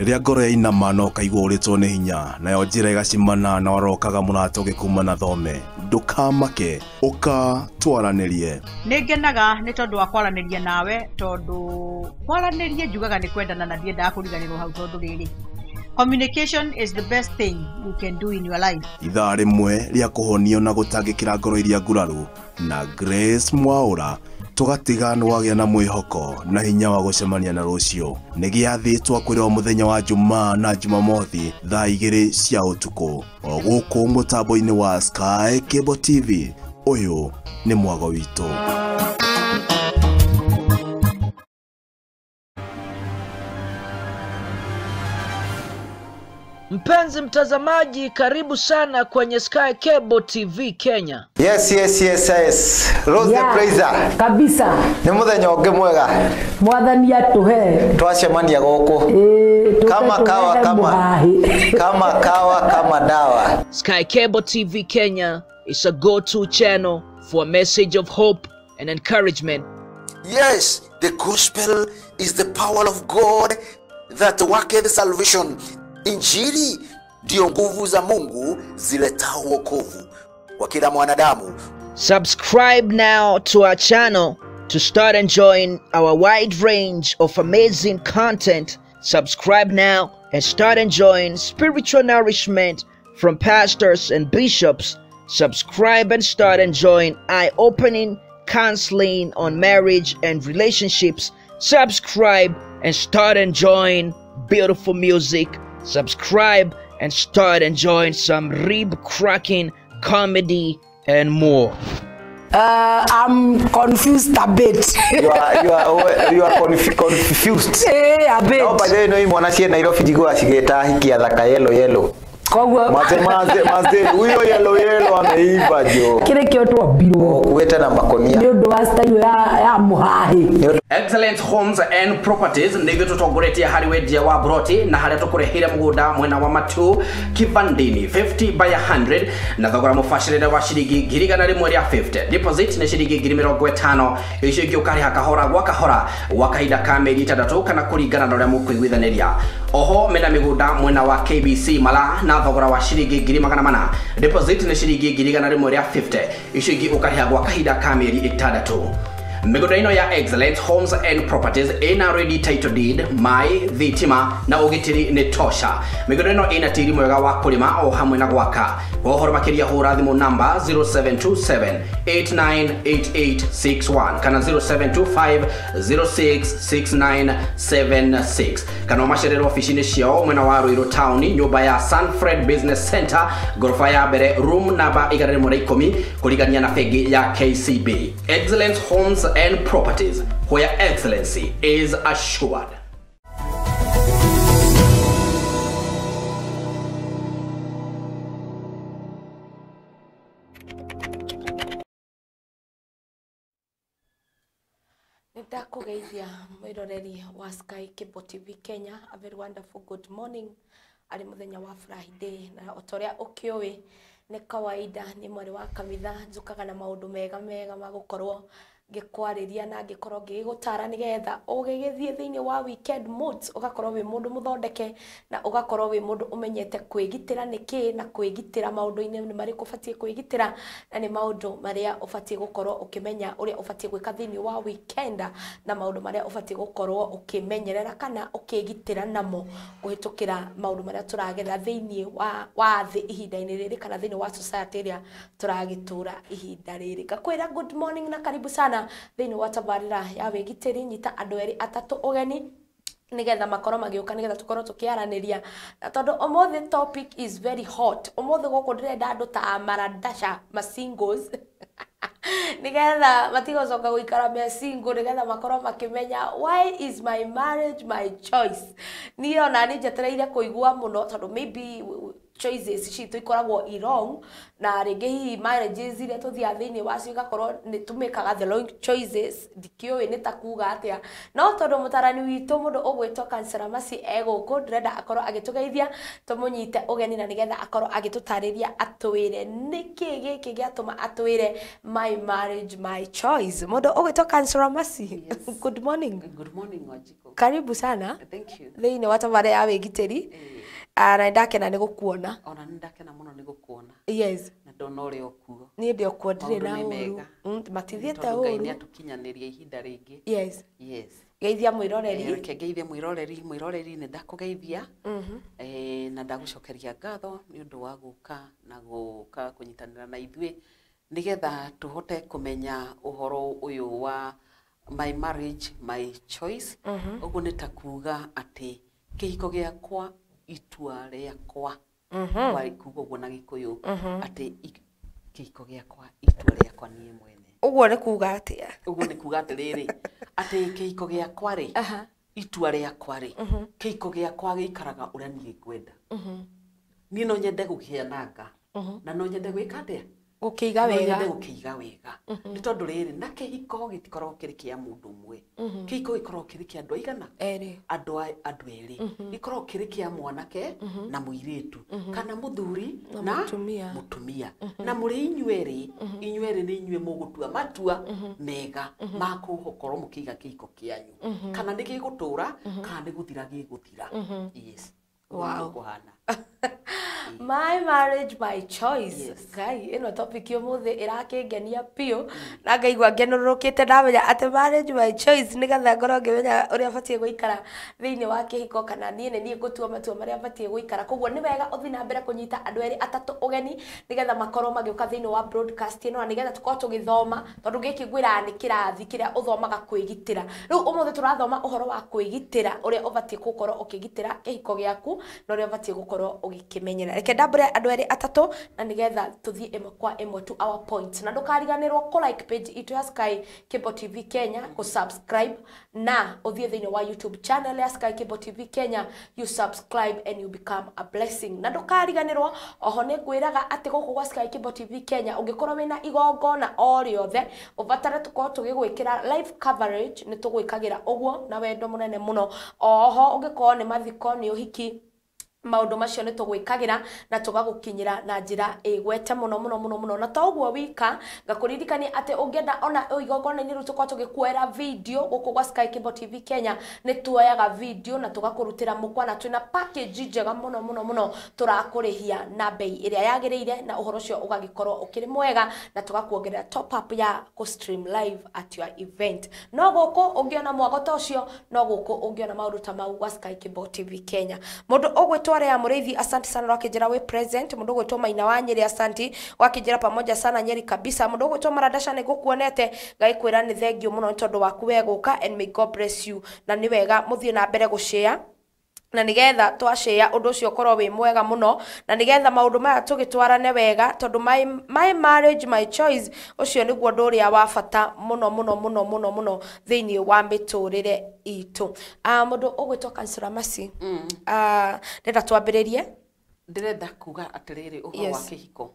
Riria ngoro yainama no kaigua uritwo ni hinya nayo njira igacimana na warokaga mũrato gĩkuma na thome ndukamake uka twaranirie ningenaga ni tondu wa kwaraniria nawe tondu kwaraniria njugaga ni kwendana na ndiendaga kuriganirwo hau tondu riri communication is the best thing you can do in your life. Ithaa rimwe ria kuhonio na gutangikira ngoro iria nguraru na Grace Mwaura tugatiga nwagia na mwihoko na hinya wa gucemania na rucio ni giathitwo kwirwo muthenya wa Jumaa na Jumamothi thaa 2 cia utuku o guku mutambo-ini wa Sky Cable TV. Uyu ni mwago witu. Mpenzi mtazamaji, karibu sana kwenye Sky Cable TV Kenya. Yes. Rose the Praiser. Kabisa. Ni muthenya ungi mwega. Mwathani atuhe. Twacemania guku. Kama kawa kama dawa. Sky Cable TV Kenya is a go-to channel for a message of hope and encouragement. Yes, the gospel is the power of God that worketh salvation. Injili ndio nguvu za Mungu ziletao wokovu kwa kila mwanadamu. Subscribe now to our channel to start enjoying our wide range of amazing content. Subscribe now and start enjoying spiritual nourishment from pastors and bishops. Subscribe and start enjoying eye-opening counseling on marriage and relationships. Subscribe and start enjoying beautiful music. Subscribe and start enjoying some rib-cracking comedy and more. I'm confused a bit. You are confused. A bit. No, by the way, no imwana cie Nairobi jigua cigeta hikia thaka yellow. Maze huyo yellow ameiva jo. Kile kioto biro. Kuweta na makonia. Ndio ndo style ya muhahi. Excellent Homes and Properties nigyo tutongoretie hari wendia wa broti na haria tukurehire mugunda mwena wa Matu Kivandini 50 by 100 na thogora mufashirire wa shiringi 150. Deposit ni shiringi 50. Icio ingĩ ukariha kahora gwa kahora wakahinda ka mĩeri 3 kana kuringana na uria mukuiguithaniria. Oho mena migunda mwena wa KBC Mala na thogora wa shiringi 400. Deposit ni shiringi 150. Icio ingĩ ukariha gwa kahinda ka mĩeri 6. Migunda ino ya Excellent Homes and Properties ina ready title deed my thitima na ugitiri ni tosha. Migunda ino ina tiri mwega wa kulima o hamwe na gwaka. Wohoro makiria hura thimu namba 0727898861 kana 0725066976 kana masherero ofisini ciao mwena wa Ruiru Town nyumba ya Sunfred Business Center gorofa ya mbere room namba 110 kuligania na fegi ya KCB. Excellent Homes and Properties, where excellency is assured. Nitakugeithia mwiroreri wa Sky Cable TV Kenya. A very wonderful good morning. Ali muthenya wa Friday na otoria ukioi ni kawaida ni mwari wa kamitha njukaga na maundu mega magukorwo gikwariria na gikorwo gigutara nigetha ugigithie thiini wa weekend moods ugakorwo wi mundu muthondeke na ugakorwo wi mundu umenyete kwigitira niki na kwigitira maundu-ini ni mari kufatie kwigitira na ni maundu maria ufatie gukorwo ukimenya uria ufatie gwika thiini wa weekend na maundu maria ufatie gukorwo ukimenyerera kana ukigitira namo kuhitukira maundu maria turagerera thiini wa thi ihinda-ini riri kana thiini wa society ria turagitura ihinda riri. Ngakwira good morning na karibu sana thiini wa tabarira ya wigitiri nyita andu eri atatu ugeni nigetha makoro magiuka nigetha tukorwo tukiaraniria na tondu omothi topic is very hot. Omothi goko ndirenda andu ta maradasha singles nigetha matigocoka guikara me single nigetha makoro makimenya why is my marriage my choice. Niyo na ni njetereire kuigua muno tondu maybe choices citũ ikoragwo i wrong na rĩngĩ hihi marriages iria tũthiaga thĩinĩ wacio igakorwo nĩ tũmĩkaga the wrong choices ndikĩũĩ nĩ ta kuga atĩa no tondũ mũtarani witũ mũndũ ũgwĩtwo Kansela Mercy egũkũ ndĩrenda akorwo agĩtũgeithia tũmũnyite ũgeni na nĩgetha akorwo agĩtũtarĩria atwĩre nĩkĩ gĩkĩ gĩatũma atwĩre my marriage my choice mũndũ ũgwĩtwo Kansela Mercy. Good morning. Good morning Wanjiko. Karibu sana. Thank you. Thĩinĩ wa tabarĩra ya wĩgitĩri. Na ndakena nĩ gũkuona. Ona nĩ ndakena mũno nĩ gũkuona. Yes. Na ndona ũrĩa ũkuo. Niĩ ndĩ okuo ndirĩ na ũru. Matithiĩte ũru. Ngai nĩ atũkinyanĩria ihinda rĩngĩ. Yes. Yes. Geithia mwĩroreri. Reke ngeithie mwĩroreri nĩ ndakũgeithia. Na ndagũcokeria ngatho nĩ ũndũ wa gũka kũnyitanĩra na ithuĩ nĩgetha tũhote kũmenya ũhoro ũyũ wa my marriage my choice. Ũguo nĩ ta kuga atĩ kĩhiko gĩakwa itua rĩakwa. Kuga ũguo na Gĩkũyũ atĩ kĩhiko gĩakwa itua rĩakwa niĩ mwene. Ũguo nĩ kuga atĩa? Ũguo nĩ kuga atĩrĩrĩ atĩ kĩhiko gĩakwa rĩ itua rĩakwa rĩ kĩhiko gĩakwa gĩikaraga ũrĩa niĩ ngwenda. Niĩ no nyende gũkĩananga na no nyende gwĩka atĩa? Gũkĩiga wega. No nyende gũkĩiga wega. Nĩ tondũ rĩrĩ na kĩhiko gĩtikoragwo kĩrĩ kĩa mũndũ ũmwe. Kĩhiko gĩkoragwo kĩrĩ kĩa andũ aigana? Andũ erĩ. Gĩkoragwo kĩrĩ kĩa mwanake na mũirĩtu kana mũthuri na mũtumia. Na mũrĩ inyuerĩ nĩ inyuĩ mũgũtua matua mega ma gũkorwo mũkĩiga kĩhiko kĩanyu. Kana nĩ gĩgũtũra kana nĩ gũthira gĩgũthira. Yes. Wow. My marriage my choice. Ngai ĩno topic ũmũthĩ ĩrakĩngenia piũ na ngaigua ngenũrũkĩte ndamenya atĩ marriage my choice nĩgetha ngorwo ngĩmenya ũrĩa batiĩ gũikara thĩinĩ wa kĩhiko kana niĩ ngũtua matua marĩa batiĩ gũikara. Koguo nĩ wega ũthiĩ na mbere kũnyita andũ erĩ atatũ ũgeni nĩgetha makorwo magĩũka thĩinĩ wa broadcast ĩno na nĩgetha tũkorwo tũgĩthoma tondũ gĩkĩ ngwĩraga nĩ kĩrathi kĩrĩa ũthomaga kwĩgitĩra. Rĩu ũmũthĩ tũrathoma ũhoro wa kwĩgitĩra ũrĩa ũbatiĩ gũkorwo ũkĩgitĩra kĩhiko gĩaku na ũrĩa ũbatiĩ gũkorwo ũgĩkĩmenyera. Reke ndambũre andũ erĩ atatũ na nĩgetha tũthiĩ ĩmwe kwa ĩmwe to our point. Na ndũkariganĩrwo kũ like page itũ ya Sky Cable TV Kenya, kũ subscribe na ũthiĩ thĩinĩ wa YouTube channel ya Sky Cable TV Kenya, you subscribe and you become a blessing. Na ndũkariganĩrwo oho nĩ ngwĩraga atĩ gũkũ gwa Sky Cable TV Kenya ũngĩkorwo wĩna igongona o rĩothe ũbatare tũkorwo tũgĩgwĩkĩra live coverage nĩ tũgwĩkagĩra ũguo na wendo mũnene mũno. Oho ũngĩkorwo nĩ mathiko nĩ ũhiki maũndũ macio nĩ tũgwĩkagĩra na tũgagũkinyĩra na njĩra ĩgwete mũno na to ũguo wika ngakũririkania atĩ ũngĩenda ona igongona-inĩ rĩu tũkorwo tũgĩkuoera video gũkũ gwa Sky Cable TV Kenya nĩ tuoyaga video na tũgakũrutĩra mũkwa na twĩna package njega mũno tũrakũrĩhia na bei ĩrĩa yagĩrĩire na ũhoro ũcio ũgagĩkorwo ũkĩrĩ mwega na tũgakuongerera top up ya ku stream live at your event. No gũkũ ũngĩona mwago ta ũcio no gũkũ ũngĩona maũndũ ta mau gwa Sky Cable TV Kenya. Mũndũ ũgwĩtwo ya Mũrĩithi asante sana wakijira we present. Mũndũ ũgwĩtwo Maina wa Nyeri asante wakijira pamoja sana Nyeri kabisa. Mũndũ ũgwĩtwo Maradasha nĩ gũkuonete ngaikwĩra nĩ thengio mũno tondũ waku wegũka and may God bless you. Na nĩ wega mũthiĩ na mbere gũshare na nĩgetha twashare ũndũ ũcio ũkorwo wĩ mwega mũno na nĩgetha maũndũ maya tũgĩtwarane wega tondũ my marriage my choice ũcio nĩguo ũndũ ũrĩa wa bata mũno thĩinĩ wa mĩtũrĩre itũ. Mũndũ ũgwĩtwo Kansela Mercy ndĩrenda twambĩrĩrie. Ndĩrenda kuga atĩrĩrĩ ũhoro wa kĩhiko.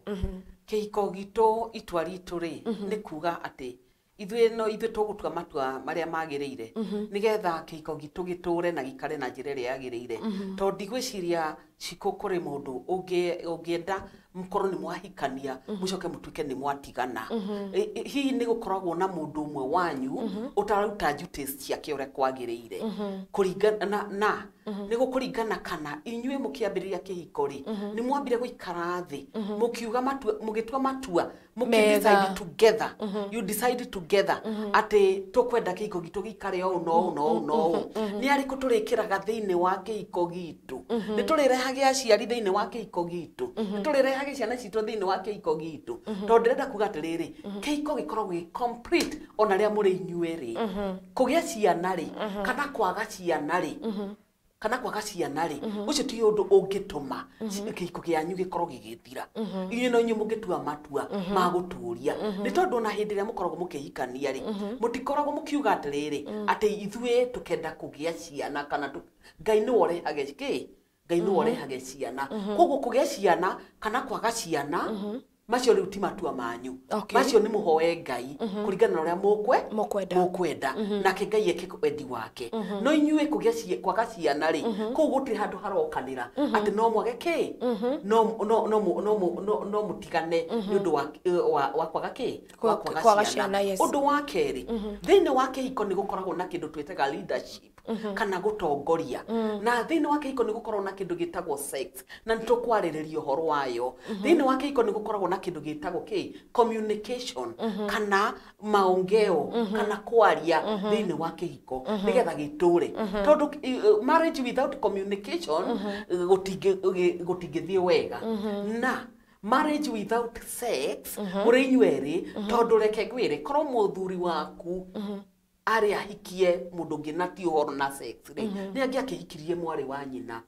Kĩhiko gitũ itua ritũ rĩ nĩ kuga atĩ ithuĩ tũgũtua matua marĩa magĩrĩire nĩgetha kĩhiko gitũ gĩtũre na gĩikare na njĩra ĩrĩa yagĩrĩire. Tondũ ndigwĩciria ciko kũrĩ mũndũ ũngĩenda mũkorwo nĩ mwahikania mũcoke mũtuĩke nĩ mwatigana. Hihi nĩ gũkoragwo na mũndũ ũmwe wanyu ũtaruta duties ciake ũrĩa kwagĩrĩire kũringana na nĩ gũkũringana kana inyuĩ mũkĩambĩrĩria kĩhiko rĩ nĩ mwambire gũikara thĩ mũkiuga matua mũgĩtua matua mũkĩdecide together you decide together atĩ tũkwenda kĩhiko gitũ gĩikare o no nĩ arĩkũ tũrĩkĩraga thĩinĩ wa kĩhiko gitũ nĩ tũrĩrehaga aciari thĩinĩ wa kĩhiko gitũ nĩ tũrĩrehaga ciana citũ thĩinĩ wa kĩhiko gitũ. Tondũ ndĩrenda kuga atĩrĩrĩ kĩhiko gĩkoragwo gĩ complete ona rĩa mũrĩ inyuerĩ kũgĩa ciana rĩ kana kwaga ciana rĩ ũcio ti ũndũ ũngĩtũma kĩhiko kĩanyu gĩkorwo gĩgĩthira. Inyuĩ no inyuĩ mũngĩtua matua ma gũtũũria. Nĩ tondũ ona hĩndĩ ĩrĩa mũkoragwo mũkĩhikania rĩ mũtikoragwo mũkiuga atĩrĩrĩ atĩ ithuĩ tũkenda kũgĩa ciana kana Ngai nĩ worehaga Ngai no orehage ciana koguo kugia ciana kana kwaga ciana macio riu ti matua manyu macio ni muhoe Ngai kuringana na uria mukwenda nake Ngai eke wendi wake no inyue kugia kwaga ciana ri koguo gutiri handu harokanira ati no mwage ki no mutigane ni undu wa kwaga ki kwaga ciana undu wa keri thiini wa kihiko ni gukoragwo na kindu twetaga leadership kana gutongoria na thiini wa kihiko ni gukoragwo na kindu gitagwo sex na nitukwarireria uhoro wayo thiini wa kihiko ni gukoragwo na kindu gitagwo ki communication kana maongeo kana kwaria thiini wa kihiko nigetha giture tondu marriage without communication gutingithie wega na marriage without sex muri inyueri tondu reke ngwire korwo muthuri waku ari ahikie mundu ngina ti uhoro na sex ri ni angiakihikirie mwari wa nyina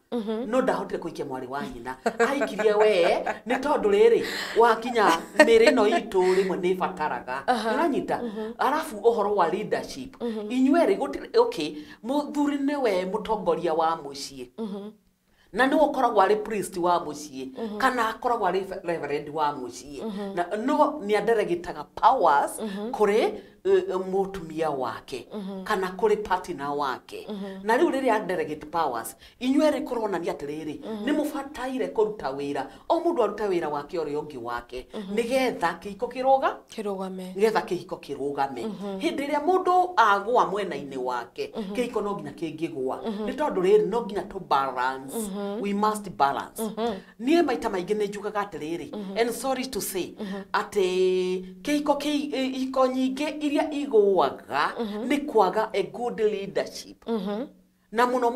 no ndahotire kuikia mwari wa nyina ahikirie we ni tondu riri wakinya miri no itu rimwe ni fataraga uranyita arafu uhoro wa leadership inyueri gutire okay muthuri ni we mutongoria wa mucii na ni ukoragwo ari priest wa mucii kana akoragwo ari reverend wa mucii na no ni aderegitaga powers kuri mutumia wake kana kuri partner wake na riu riri delegate powers inyueri kuronania atiriri ni mufataire kuruta wira o mundu aruta wira wake ori ongi wake nigetha kihiko kirugame nigetha kihiko kirugame hindi ria mundu agwa mwena-ini wake kihiko no nginya kingigwa ni tondu riri no nginya to balance we must balance nie maita maingi ni njugaga atiriri and sorry to say ati kihiko nyingi iria igwaga ni kwaga a good leadership na muno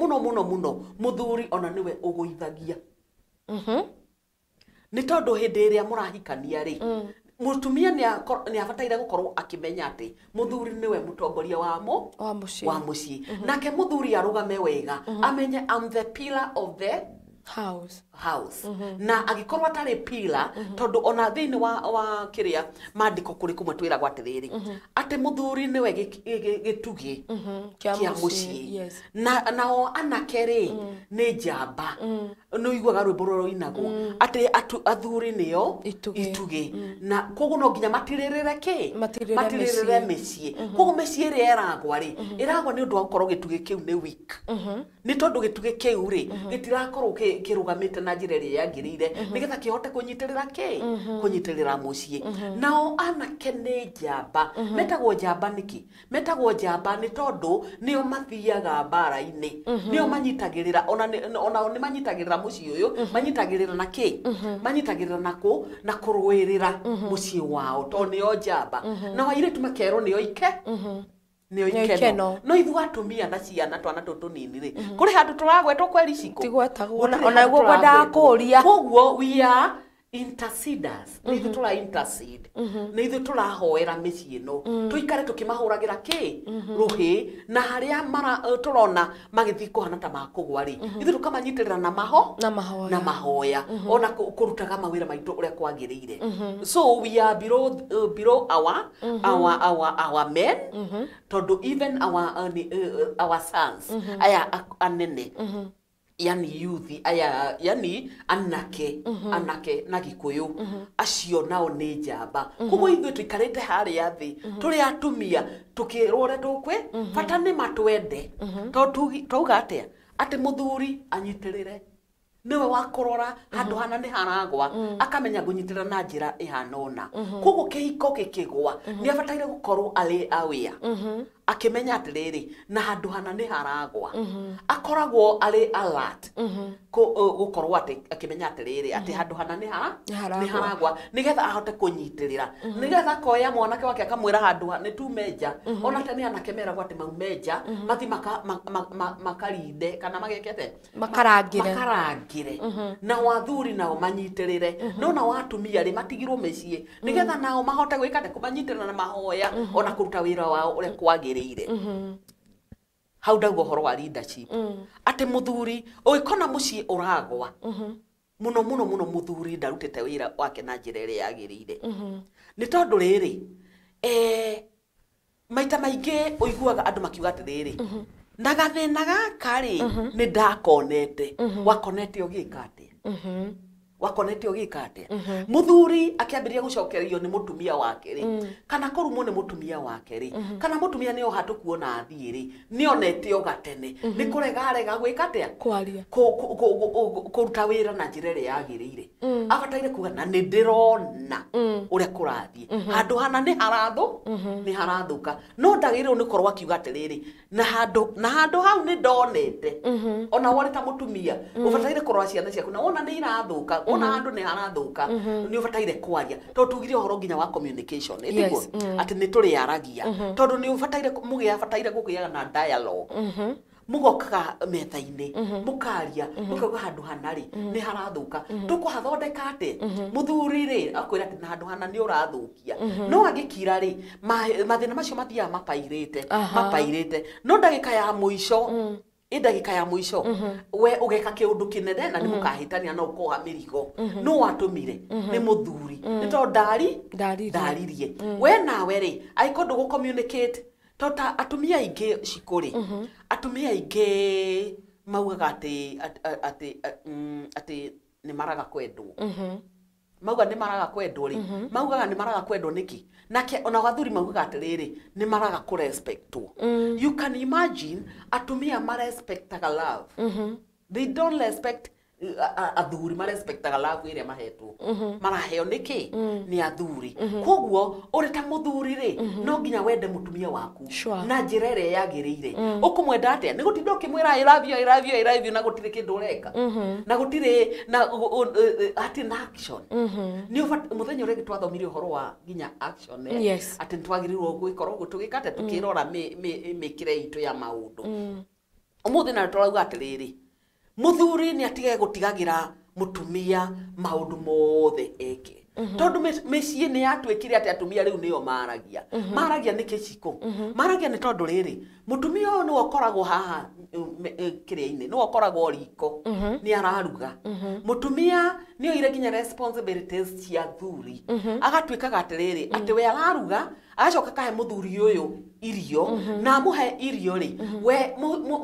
muthuri ona niwe uguithagia ni tondu hindi iria murahikania ri mutumia ni abataire gukorwo akimenya ati muthuri niwe mutongoria wa mucii nake muthuri arugame wega amenye I'm the pillar of the house na agikorwa tari pillar tondu ona thiini wa kiria mandiko kuri kumwe twira gwatiriri ate muthuri niwe gitugi kia mucii na anake ri ni njamba no igwaga rwimbo rwo inagwo ate athuri niyo itugi na koguo no nginya matiririre ki matiririre micii koguo micii ri eragwa ri iragwa ni undu wa gukorwo gitugi kiu ni weak ni tondu gitugi kiu ri gitirakorwo kirugamite na njira iria yagirire nigetha kihote kunyitirira kunyitirira mucii nao anake ni njamba metagwo njamba niki metagwo njamba ni tondu nio mathiaga mbara-ini nio manyitagirira ona ni manyitagirira mucii uyu manyitagirira na ki manyitagirira na kurwirira mucii wao tondu nio njamba na wairitu makerwo nio ike nio ikeno no ithu atumia na ciana twana tutu nini ri kuri handu turagwetwo kweri ciko tigwetagwo ona guo kwenda kuria koguo we are interceders ni ithu tura intercede ni ithu turahoera micii ino tuikare tukimahuragira ki ruhi na haria turona magithi kuhana ta makugwa ri ithu tukamanyitirira na mahoya ona kurutaga mawira maitu uria kwagirire so we are below our men tondu even our sons aya anene yani youth aya yani anake na gikuyu acio nao ni njamba koguo ithuĩ tuikarĩte harĩa thĩ tũrĩ atumia tukirore tukwe bata nĩ matwende twauga atĩa atĩ mũthuri anyitirĩre niwe wakurora handu hana ni haragwa akamenya gunyitirira na njira ihana ona koguo kihiko gikigwa ni abataire gukorwo ari aware akimenya atiriri na handu hana ni haragwa akoragwo ari alert gukorwo ati akimenya atiriri ati handu hana ni haragwa nigetha ahote kunyitirira nigetha koya mwanake wake akamwira handu ni tumeja ona tani anakemera gwati maumeja mathi makarinde kana magekete makarangire na wathuri nao manyitirire no na watumia ri matigirwo mecii nigetha nao mahote gwikate kumanyitirira na mahoya ona kuruta wira wao uria kwagirire hau ndauga horo wa leadership ati muthuri uikona mucii uragwa muno muthuri ndarutite wira wake na njira iria yagirire ni tondu riri maita maingi uiguaga andu makiuga atiriri Ndagathina gaka ri ni ndakonete wakonete ugikate wakonete ugikate muthuri akiambiria gucokererio ni mutumia wake ri kana korumo ni mutumia wake ri kana mutumia ni ohatu kuona athii ri ni onete ugatene ni kurega gwikatea kwaria kuruta wira na njira ria yagirire abataire kuga na ni ndirona uria kurathie handu hana ni harathuka no ndagiriro ni korwa kiuga atiriri na handu hau ni ndonete ona wori ta mutumia ubataire korwa ciana ciaku na wona ni irathuka ona handu ni harathuka ni ubataire kwaria to tugire horo nginya wa communication etiguo ati ni turi aragia tondu ni ubataire mugia bataire gugiaga na dialogue mugoka methaine mukaria mukaga handu hanari ni harathuka tukuhathondeka ate muthuri ri akwira ati na handu hana ni urathukia no agikira ri mathina macio mathia mapairite no ndagika ya muico ndagika ya muico we ugeka kiundu kinene na ni mukahitania no ukoha mirigo no watumire ni muthuri ni to ndaririe we nawe ri aikondu go communicate tota atumia ingi cikuri atumia ingi maugaga ati ni maraga kwendwo mauga ni maraga kwendwo ri maugaga ni maraga kwendwo niki nake ona wathuri maugaga atiriri ni maraga ku respectwo you can imagine atumia ma respectaga love they don't respect athuri ma respectaga love iria mahetwo maraheo niki ni athuri koguo uri ta muthuri ri no nginya wende mutumia waku na njira iria yagirire ukumwenda atia ni gutinda ukimwira I love you na gutire kindu ureka na gutire na ati na action ni muthenya uria twathomirie uhoro wa nginya action ati twagirirwo gwikorwo gutugikate tukirora mikire itu ya maundu umuthi na turauga atiriri muthuri ni atige gutigagira mutumia maundu mothe eke tondu mecii ni yatwikire ati atumia riu niyo maragia ni kiciko maragia ni tondu riri mutumia uyu ni okoragwo haha kiria-ini ni okoragwo riko ni araruga mutumia ni oire nginya responsibilities cia thuri agatwikaga atiriri ati we araruga agacoka kahe muthuri uyu irio na muhe irio ri we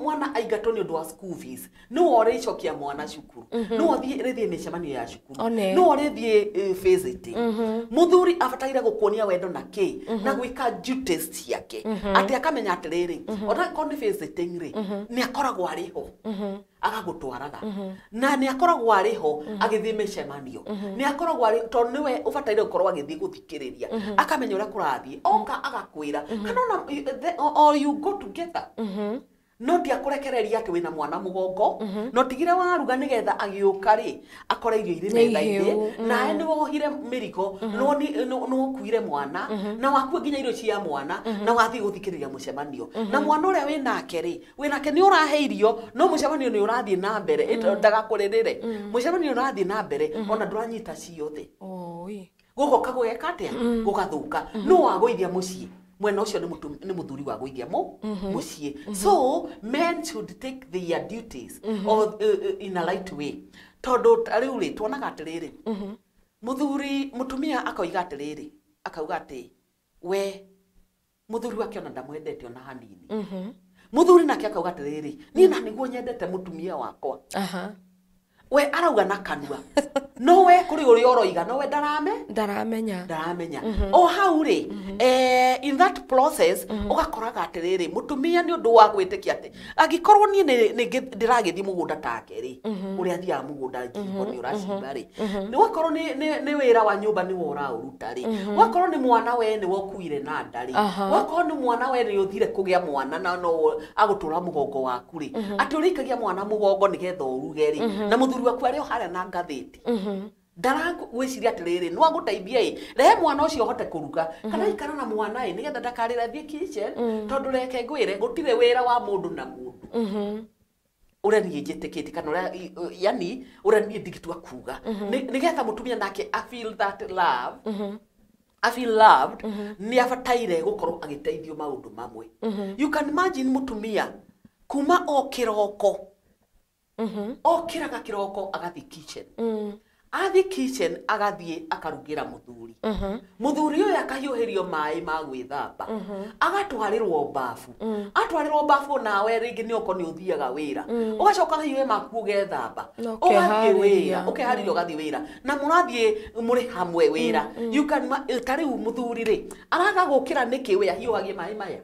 mwana aigato ni undu wa school fees no ore icokia mwana cukuru no rithie micemanio ya cukuru no rithie visiting muthuri abataire gukuonia wendo na ki na gwika duties ciake ati akamenya atiriri ona ko ni visiting ri ni akoragwo ariho agagutwaraga na ni akoragwo ariho agithie micemanio ni akoragwo ari to niwe ubataire gukorwo agithie guthikiriria akamenya uria kurathie oka agakwira kana or you go together no dia kurekereria ati wina mwana mugongo no tigire waruga nigetha agiuka ri akore irio iri metha-ini nae ni wohire mirigo no kuire mwana na waku nginya irio cia mwana na wathi guthikiriria mucemanio na mwana uria winake ri winake ni urahe irio no mucemanio ni urathie na mbere ndagakuririre mucemanio urathie na mbere ona nduranyita ciothe guko kagweka atia gugathuka no wagoithia mucii mwena ucio ni muthuri wa guithia mucii so men should take their duties or in a light way tondu riu ri tuonaga atiriri muthuri mutumia akoiga atiriri akauga ati we muthuri wake ona ndamwendete ona hanini muthuri nake akauga atiriri ni na niguo nyendete mutumia wakwa we arauga na kanua no we kuri uri oroiga no we ndaramenya o hau ri in that process ugakoraga atiriri mutumia ni undu wa gwitikia ati agikorwo ni ndiragithie mugunda take ri uri athia mugunda njimbo ni uracimba ri ni wakorwo ni wira wa nyumba ni wora uruta ri wakorwo ni mwana we ni wokuire na ndari wakorwo ni mwana we ni uthire kugia mwana na no agutura mugongo waku ri ati urikagia mwana mugongo nigetha uruge ri na muthuri waku ari hara na ngathiti ndaragwiciria atiriri no aguteithia rehe mwana ucio hote kuruga kana ikara na mwana nigetha ndakarira thie kitchen tondu reke ngwire gutire wira wa mundu na mundu uria ni njitikiti kana uria yani uria ni ndigitua kuga nigetha mutumia nake I feel that love I feel loved ni abataire gukorwo agiteithio maundu mamwe you can imagine mutumia kuma o kiroko okiraga kiroko agathi kitchen athi kitchen agathie akarugira muthuri muthuri uyu akahiuhirio mai ma gwithamba agatwarirwo bafu atwarirwo bafu nawe ringi ni oko ni uthiaga wira ugacoka hiwe maku gethamba ugathie wira ukeharirio gathie wira na murathie muri hamwe wira you can tariu muthuri ri araga gukira niki we ahiuhagie mai maya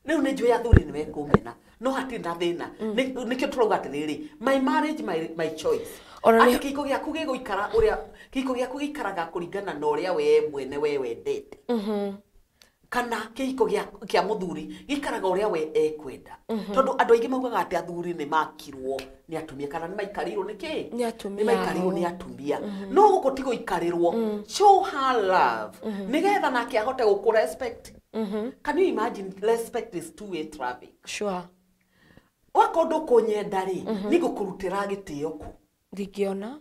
riu ni njui athuri ni wekumena no hati na thina nikio turauga atiriri my marriage my choice ati kiko giaku giguikara uria kiko giaku gikaraga kuringana na uria we mwene we wendete kana kiko gia muthuri gikaraga uria we ekwenda tondu andu aingi maugaga ati athuri ni makirwo ni atumia kana ni maikarirwo niki ni maikarirwo ni atumia no guko tigo ikarirwo show her love nigetha nake ahote guku respect can you imagine respect is two-way traffic sure wakondo kunyenda ri ni gukurutira gitio ku ndigiona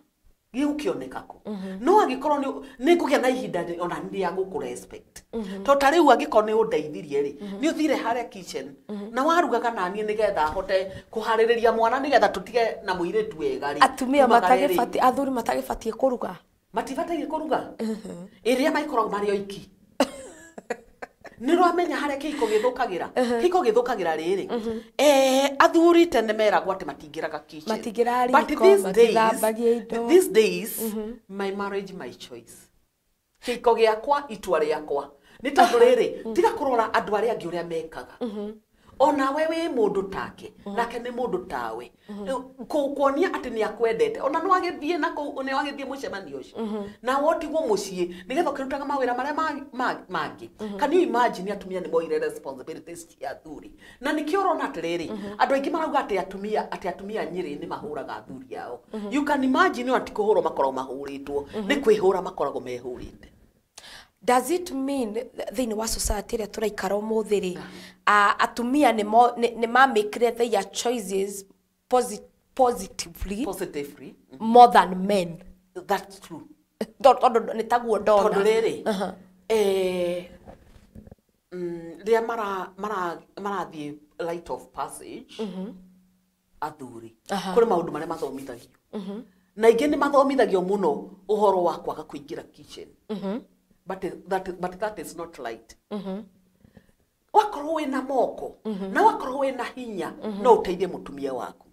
giukioneka ku no agikorwo ni kugia na ihinda ona ndi ya guku respect to tariu agikorwo ni undeithirie ri ni uthire hare kitchen na warugaga nani nigetha hote kuhaririria mwana nigetha tutige na muiritu wega ri atumia matagifati athuri matagifati kuruga matibataire kuruga iria maikorwo mari oiki niramenya hare kiko githukagira riri athuri tene meragwo ati matingiraga kitchen but these days my marriage my choice kiko giakwa itua riakwa ni tondu riri tiga kurora andu aria angi uria mekaga ona wewe mundu take nake ni mundu tawe kuonia ati ni akwendete ona no agithie na ni agithie mucemanio ucio na wotigwo mucii nigetha kirutaga mawira maria mangi can you imagine atumia ni moire responsibilities cia athuri na nikio rona atiriri andu aingi marauga ati atumia nyiri ni mahuraga athuri yao you can imagine ati kuhurwo makorwo mahuritwo ni kwihura makoragwo mehurite. Does it mean thini wa society ria turaikara umuthiri atumia ni ma make their choices positively more than men? That's true. Ni taguo ndona tondu riri ria marathie light of passage athuri kuri maundu maria mathomithagio na ingi ni mathomithagio muno uhoro wa kwaga kuingira kitchen but that is not light wakorwo wina moko na wakorwo wina hinya no uteithie mutumia waku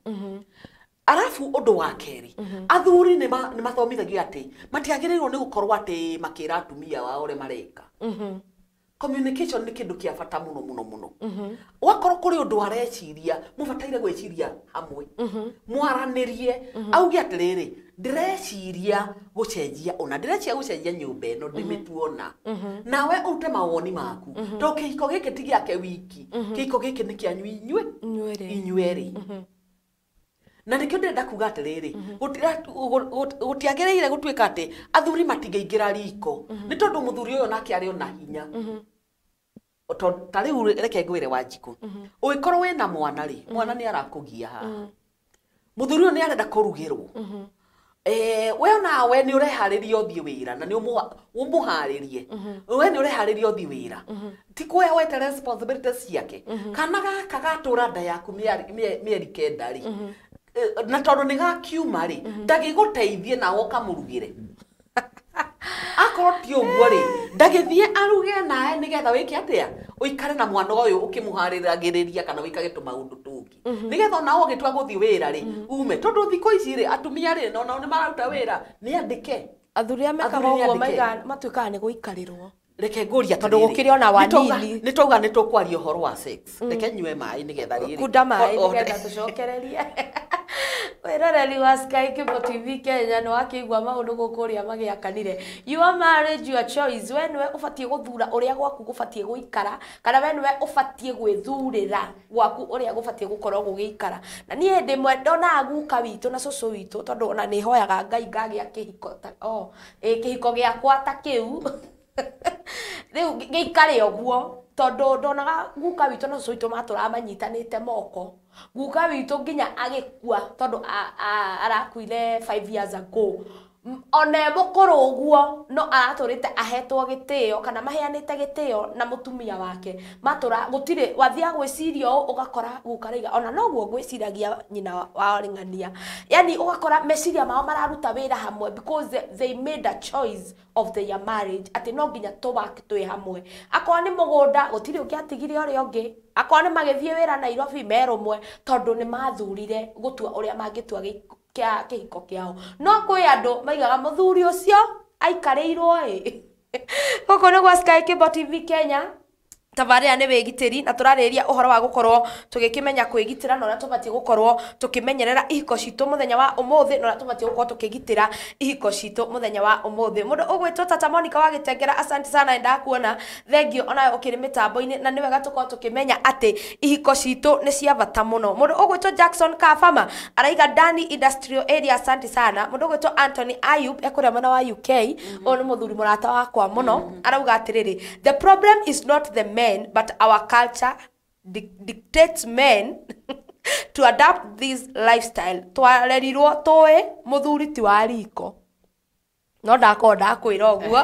arafu undu wa keri athuri ni mathomithagio ati matiagirirwo ni gukorwo ati makira atumia wao ore mareka communication ni kindu kia bata muno wakorwo kuri undu areciria mubataire gweciria hamwe mwaranirie auge atiriri ndireciria gucenjia ona ndirecia gucenjia nyumba ino ndimituona nawe ute mawoni maku to kihiko giki ti giake wiki kihiko giki ni kianyu inyueri na nikio ndenda kuga atiriri gutiagereire gutuika ati athuri matingeingera riko ni tondu muthuri uyu nake ari ona hinya tariu reke ngwire Wanjiku uikorwo wina mwana ri mwana ni arakugia ha muthuri ni arenda kurugirwo we nawe ni urehariria uthie wira na ni umuharirie we ni urehariria uthie wira ti kuya wete responsibilities ciake kana gaka gatura nda yaku mieri kenda ri na tondu ni gakiuma ri ndagiguteithie na woka murugire akorwo ti uguo ri ndagithie aruge nae nigetha wiki atia uikare na mwana uyu ukimuhariragiriria kana wikage tumaundu tungi nigetha nawo gitwa guthie wira ri ume tondu thiko ici ri atumia ri no ni maruta wira ni andike athuri amekaga uguo maiga matuikaga ni guikarirwo reke nguria tondu gukiri ona wanini ni twauga ni tukwaria uhoro wa sex reke nyue mai nigetha riri kunda mai nigetha tucokererie wiroreri wa Sky Kibo TV Kenya no akigwa maundu gukuria magiakanire your marriage your choice we niwe ubatie guthura uria gwaku gubatie guikara kana we niwe ubatie gwithurira gwaku uria gubatie gukorwo gugiikara na nie ndimwe ndona aguka witu na cucu witu tondu ona ni hoyaga Ngai ngagia kihiko kihiko giakwa ta kiu riu giikare oguo tondu ndonaga guka witu na cucu witu matura manyitanite moko guka witu nginya agikua tondu arakuire 5 years ago one mukuru uguo no araturite ahetwo gitio kana maheanite gitio na mutumia wake matura gutire wathia gwicirio ugakora gukaraiga ona noguo gwiciragia nyina wa ringania yani ugakora meciria mao mararuta wira hamwe because they made a choice of their marriage ati no nginya tubake twi hamwe akwa ni mugunda gutire ungiatigire uri ungi akwa ni magithie wira Nairobi merumwe tondu ni mathurire gutua uria mangitua kihiko kiao no kwi andu maigaga muthuri ucio aikareirwo goko ni gwa Sky Cable TV Kenya tabaria ni wigitiri na turariria uhoro wa gukorwo tugikimenya kwigitira na tubatie gukorwo tukimenyerera ihiko citu muthenya wa umuthi na tubatie gukorwo tukigitira ihiko citu muthenya wa umuthi mundu ugwitwo Tata Monica wa Gitengera asante sana enda kuona thengio ona ukiri mitambo-ini na niwega tukorwo tukimenya ati ihiko citu ni cia bata muno mundu ugwitwo Jackson Kafama araiga Dani Industrial Area asante sana mundu ugwitwo Anthony Ayub ekuria mwana wa UK oni muthuri murata wakwa muno arauga atiriri the problem is not the men but our culture dictates men to adapt this lifestyle twarerirwo toe muthuri ti wa riko no ndakonda kwira uguo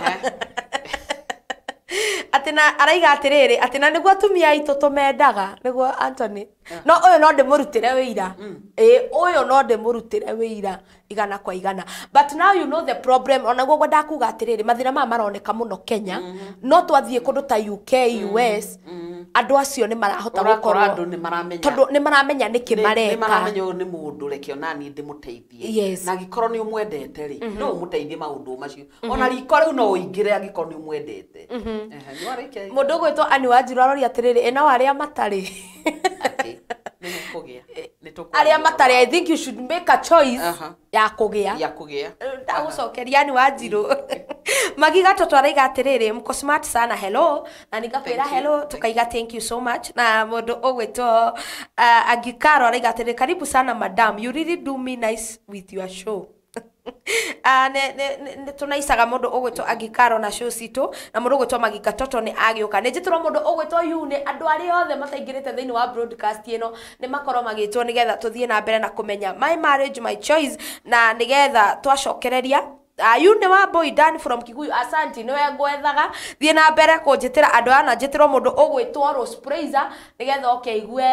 atina araiga atiriri atina niguo atumia itu tumendaga niguo Anthony no uyu no ndimurutire wira uyu no ndimurutire wira igana kwa igana but now you know the problem ona guo ndakuga atiriri mathira ma maroneka muno Kenya no twathie kundu ta UK US andu acio ni marahota gukorwo andu ni maramenya tondu ni maramenya niki mareka ni maramenya ni mundu reke onani ndimuteithie na gikorwo ni umwendete ri no umuteithie maundu macio ona riko riu no uingire agikorwo ni umwendete mundu gwitwo ani wanjiru arori atiriri ena waria matari aria matari I think you should make a choice ya kugia ndagucokeria ni wanjiru magiga totwaraiga atiriri mko smart sana hello na nikakwira hello tukaiga thank you so much na mundu ugwitwo Agikaro araiga atiriri karibu sana madam you really do me nice with your show ne tunaisaga mundu ugwitwo Agikaro na show citu na mundu ugwitwo Magiga Toto ni agiuka ne njitiro mundu ugwitwo Yune andu ari othe mataingirite thiini wa broadcast ino ni makoro magitwo nigetha tuthie na mbere na kumenya my marriage my choice na nigetha twacokereria Yune wa boy Dan from Kiguyu asante niwe ngwethaga thie na mbere kunjitira andu ana njitiro mundu ugwitwo Rose Praiser nigetha ukeigue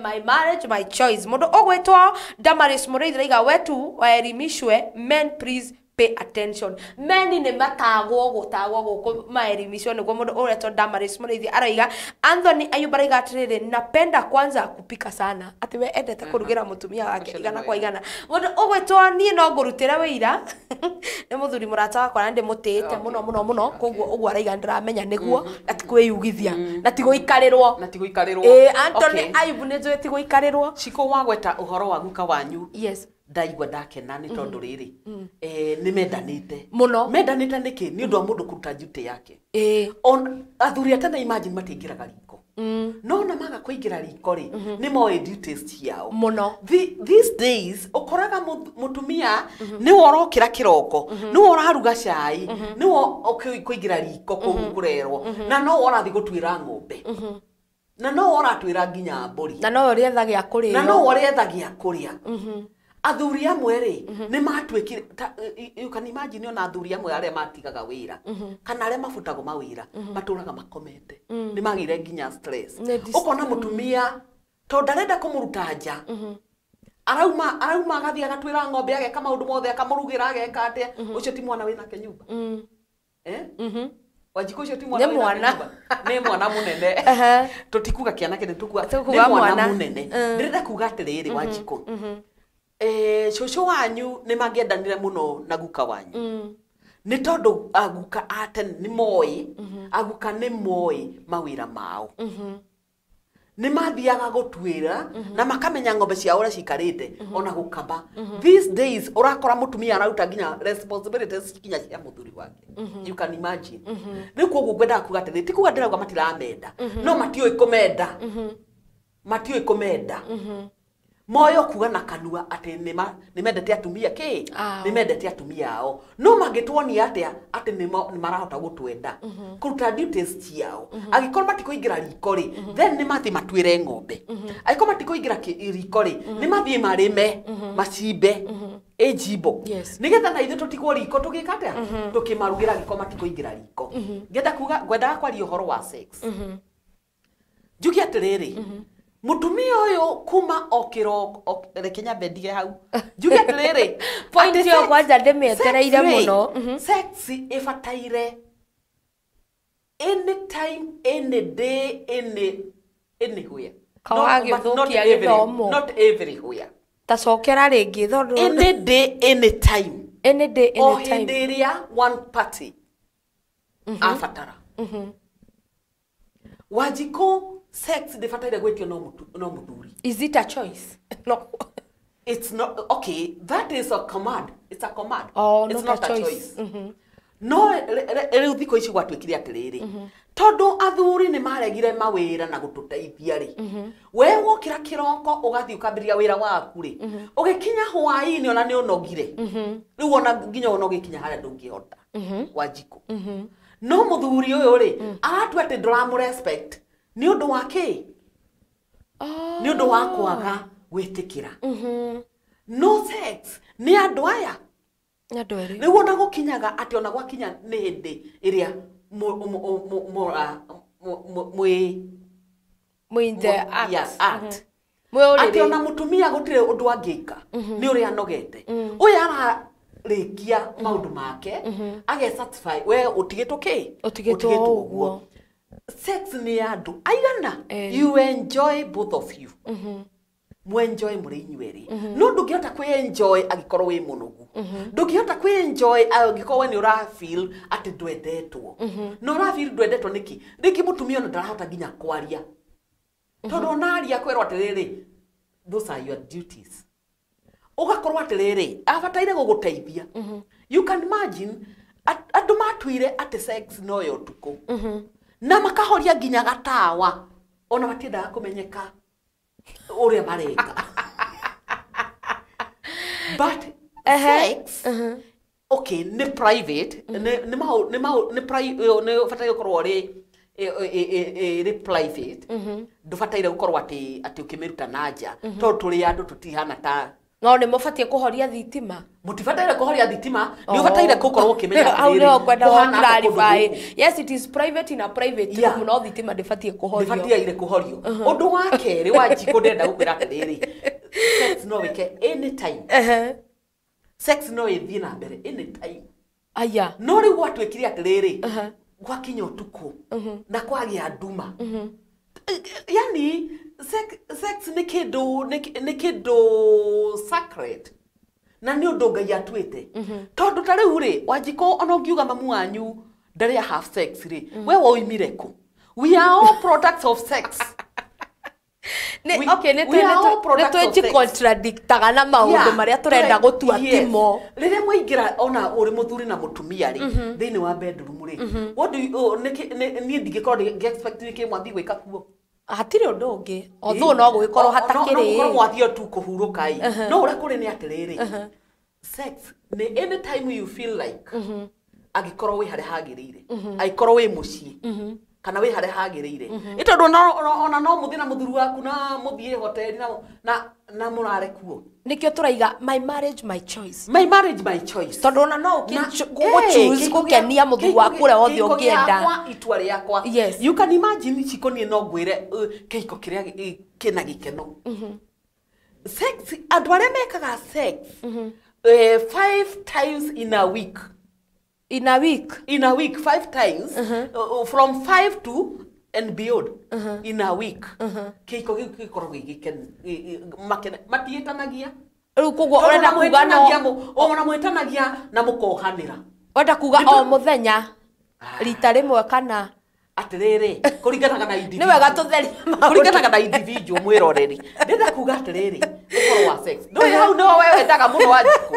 my marriage my choice mundu ugwitwo Damaris Muriithi iga wetu waerimishwe men please pay attention men ni matagwo guku maerimishwe niguo mundu uretwo Damaris Muriithi araiga Anthony Ayub araiga atiriri napenda kwanza kupika sana ati we endete kurugira mutumia wake igana kwa igana mundu ugwitwo nie no ngurutira wira ni muthuri murata wakwa na ndimutite muno koguo uguo araiga ndiramenya niguo ati kwiyugithia na tigo ikarirwo Anthony Ayub ni njuĩ tigo ikarirwo ciko wagweta uhoro wa guka wanyu yes ndaigwa ndakena ni tondu riri ni mendanite muno mendanite niki ni undu wa mundu kuruta duty yake on athuri atana imagine matingiraga riko no na maga kuingira riko ri ni moe duties ciao muno these days ukoraga mutumia ni worokira kiroko ni woraruga cai ni wo kuingira riko kurerwo na no worathi gutwira ng'ombe na no woratwira nginya mburi na no worietha gia kuria athuri amwe ri ni matwikire you can imagine ona athuri amwe aria matigaga wira kana aria mafutagwo mawira maturaga makomete ni magire nginya stress ukona mutumia to ndarenda kumuruta nja arauma agathia agatwira ng'ombe ageka maundu mothe akamurugira ageka atia ucio ti mwana wina kenyumba wajiko ucio ti mwana ni mwana munene tutikuga kiana kene tukua ni mwana munene ndirenda kuga atiriri wajiko shosho wanyu ni magiendanire muno na guka wanyu ni tondu aguka aten ni moi aguka ni moi mawira mao ni mathiaga gutwira na makamenya ng'ombe cia ura cikarite ona gukaba these days urakora mutumia araruta nginya responsibilities kinya cia muthuri wake you can imagine ni kuoguo gwenda kuga atiriri ti kuga ndirauga matiramenda no matioi kumenda moyo kuga na kanua ati ni mendete atumia ni mendete atumia ao no magitwoni atia ati ni marahota gutwenda kuruta duties ciao agikorwo matikuingira riko ri then ni mathi matwire ng'ombe agikorwo matikuingira riko ri ni mathie marime macimbe ejimbo nigetha na ithu tutigwo riko tugikata tukimarugira giko matikoingira riko ngenda kuga gwenda kwaria uhoro wa sex jugi atiriri mutumia uyu kuma okiro rekenya bendige hau jugi atiriri point yo kwanza ndemetereire muno sex ifataire anytime any day anywhere not everywhere tacokera ringi thondo any day any time o hindi iria one party afatara Wajiko sex ndifataire gwetio no muthuri. Is it a choice? No. It's not. Okay, that is a command. It's a command. Oh, it's not not a a choice. choice. No, riu thiko ici gwatwikire atiriri. Tondu athuri ni maregire mawira na gututeithia ri. We wokira kiroko ugathi ukambiria wira waku ri. Ugikinya hwaini ona ni unogire. Riu ona nginya unogikinya haria ndungihota. Wajiko. No muthuri uyu ri aratu ati nduramu respect ni undu wake. Ni undu wa kwaga gwitikira. No sex ni andu aya. Ni wona gukinyaga ati ona gwakinya ni hindi iria act. Ati ona mutumia gutire undu angika ni uri anogete. Uyu ararikia maundu make age satisfy we utigitwo uguo. Sex ni andu aigana you enjoy both of you. Mwenjoy muri inyueri no ndungihota kwi enjoy agikorwo wi munugu ndungihota kwi enjoy agikorwo ni ura feel ati ndwendetwo no ura feel ndwendetwo niki mutumia ona ndarahota nginya kwaria tondu onaria kwirwo atiriri those are your duties ugakorwo atiriri abataire guguteithia you can imagine andu matwire ati sex no yo tuko na makahoria nginya gatawa ona matiendaga kumenyeka ore mareka. But sex okay ni private ni fataire gukorwo ri private ndufataire gukorwo ati ukimiruta nanja to turi andu tutihana ta no ni mufatie kuhoria thitima mutifataire kuhoria thitima ni ufataire gukorwo ukimenya au leo kwenda clarify yes it is private in a private room no thitima ndifatie kuhorio ndifataire kuhorio undu wake ri wajiko ndenda gukwira atiriri sex no wike anytime sex no ithie na mbere anytime aya no ri gwatwikire atiriri gwakinya utuku na kwagia nduma yani sex ni kindu sacred na ni undu Ngai atwite tondu ta riu ri Wanjiko ona ungiuga mamu wanyu ndari have sex ri we woimire ku we are all products of sex okay netwe contradictaga na maundu maria turenda gutua timo riria mwaingira ona uri muthuri na mutumia ri thiini wa bedroom ri what do you ni ndigikorwo expect ni kimwathi gwika kuo hatire undu ungi otho no gugikorwo hatakiri no mwathio tu kuhuruka no ura kuri ni atiriri sex ni anytime you feel like agikorwo wi hare hagirire agikorwo wi mucii kana wi hare hagirire itondu ona no muthina muthuru waku na muthie hoteli na murare kuo nikio turaiga my marriage my choice tondu ona no choose gukenia muthuru waku ure wothe ungienda kwa itua riakwa you can imagine chikonie no ngwire kihiko kiria kina gikeno sex andu aria mekaga sex 5 times in a week 5 times from 5 to and beyond in a week kiko gikorwo gigikena matietanagia kugo urenda kuga no ona mwetanagia na mukohanira wenda kuga o muthenya rita rimwe kana atiriri kuringanaga na individual ni wega tutheria kuringanaga na individual mwiroreri ndenda kuga atiriri ukoro wa sex no hau no wewe ndaga muno Wanjiko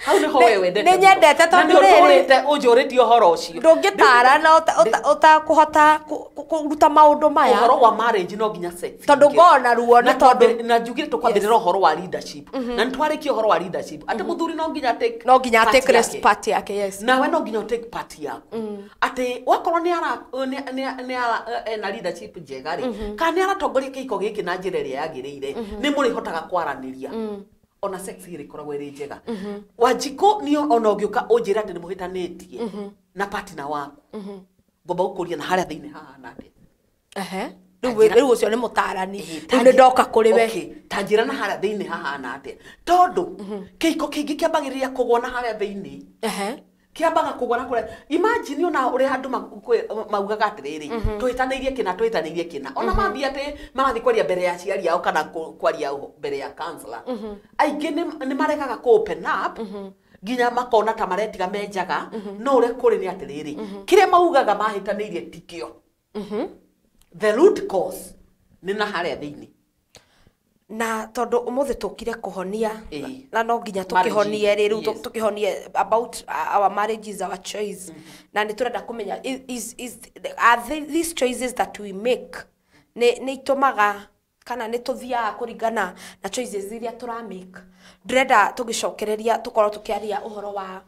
hau ni ho wewe ndenda ni nyendete tondu riri unjuriti uhoro ucio ndungitara na utakuhota kuruta maundu maya uhoro wa marriage no nginya sex tondu ngona ruo na tondu na njugire tukwambirira uhoro wa leadership na ntwarikie uhoro wa leadership ati muthuri no nginya take rest part yake yes na we no nginya take part yaku ati wakorwo ni na leadership njega ri kana ni aratongoria kihiko giki na njira iria yagiriire ni muri hotaga kwaraniria ona sex iri koragwo iri njega Wanjiko ni ona ũngĩũka ũnjĩra atĩ nĩ mũhĩtanĩtie na partner waku ngomba gũkũria na harĩa thĩinĩ hahana atĩa rĩu ũcio nĩ mũtarani rĩu nĩ ndoka kũrĩ we ta njĩra na harĩa thĩinĩ hahana atĩa tondũ kĩhiko kĩingĩ kĩambagĩrĩria kũgwa na harĩa thĩinĩ kiambaga kugwa na kure imagine ona uri andu maugaga atiriri twĩtanĩirie kĩna ona mathi ati marathi kwaria mbere ya aciari ao kana kwaria mbere ya counselor aingĩ nĩ maregaga ku open up nginya makona ta maretiga menjaga no ure kuri ni atiriri kire maugaga mahĩtanĩirie tikio the root cause nĩ na harĩa thĩinĩ na tondu umuthi tukire kuhonia na no nginya tukihonie riru tukihonie about our marriages, our choice na ni turenda kumenya are these choices that we make ni itumaga kana ni tuthiaga kuringana na choices iria tura make ndrenda tugicokereria tukorwo tukiaria uhoro wa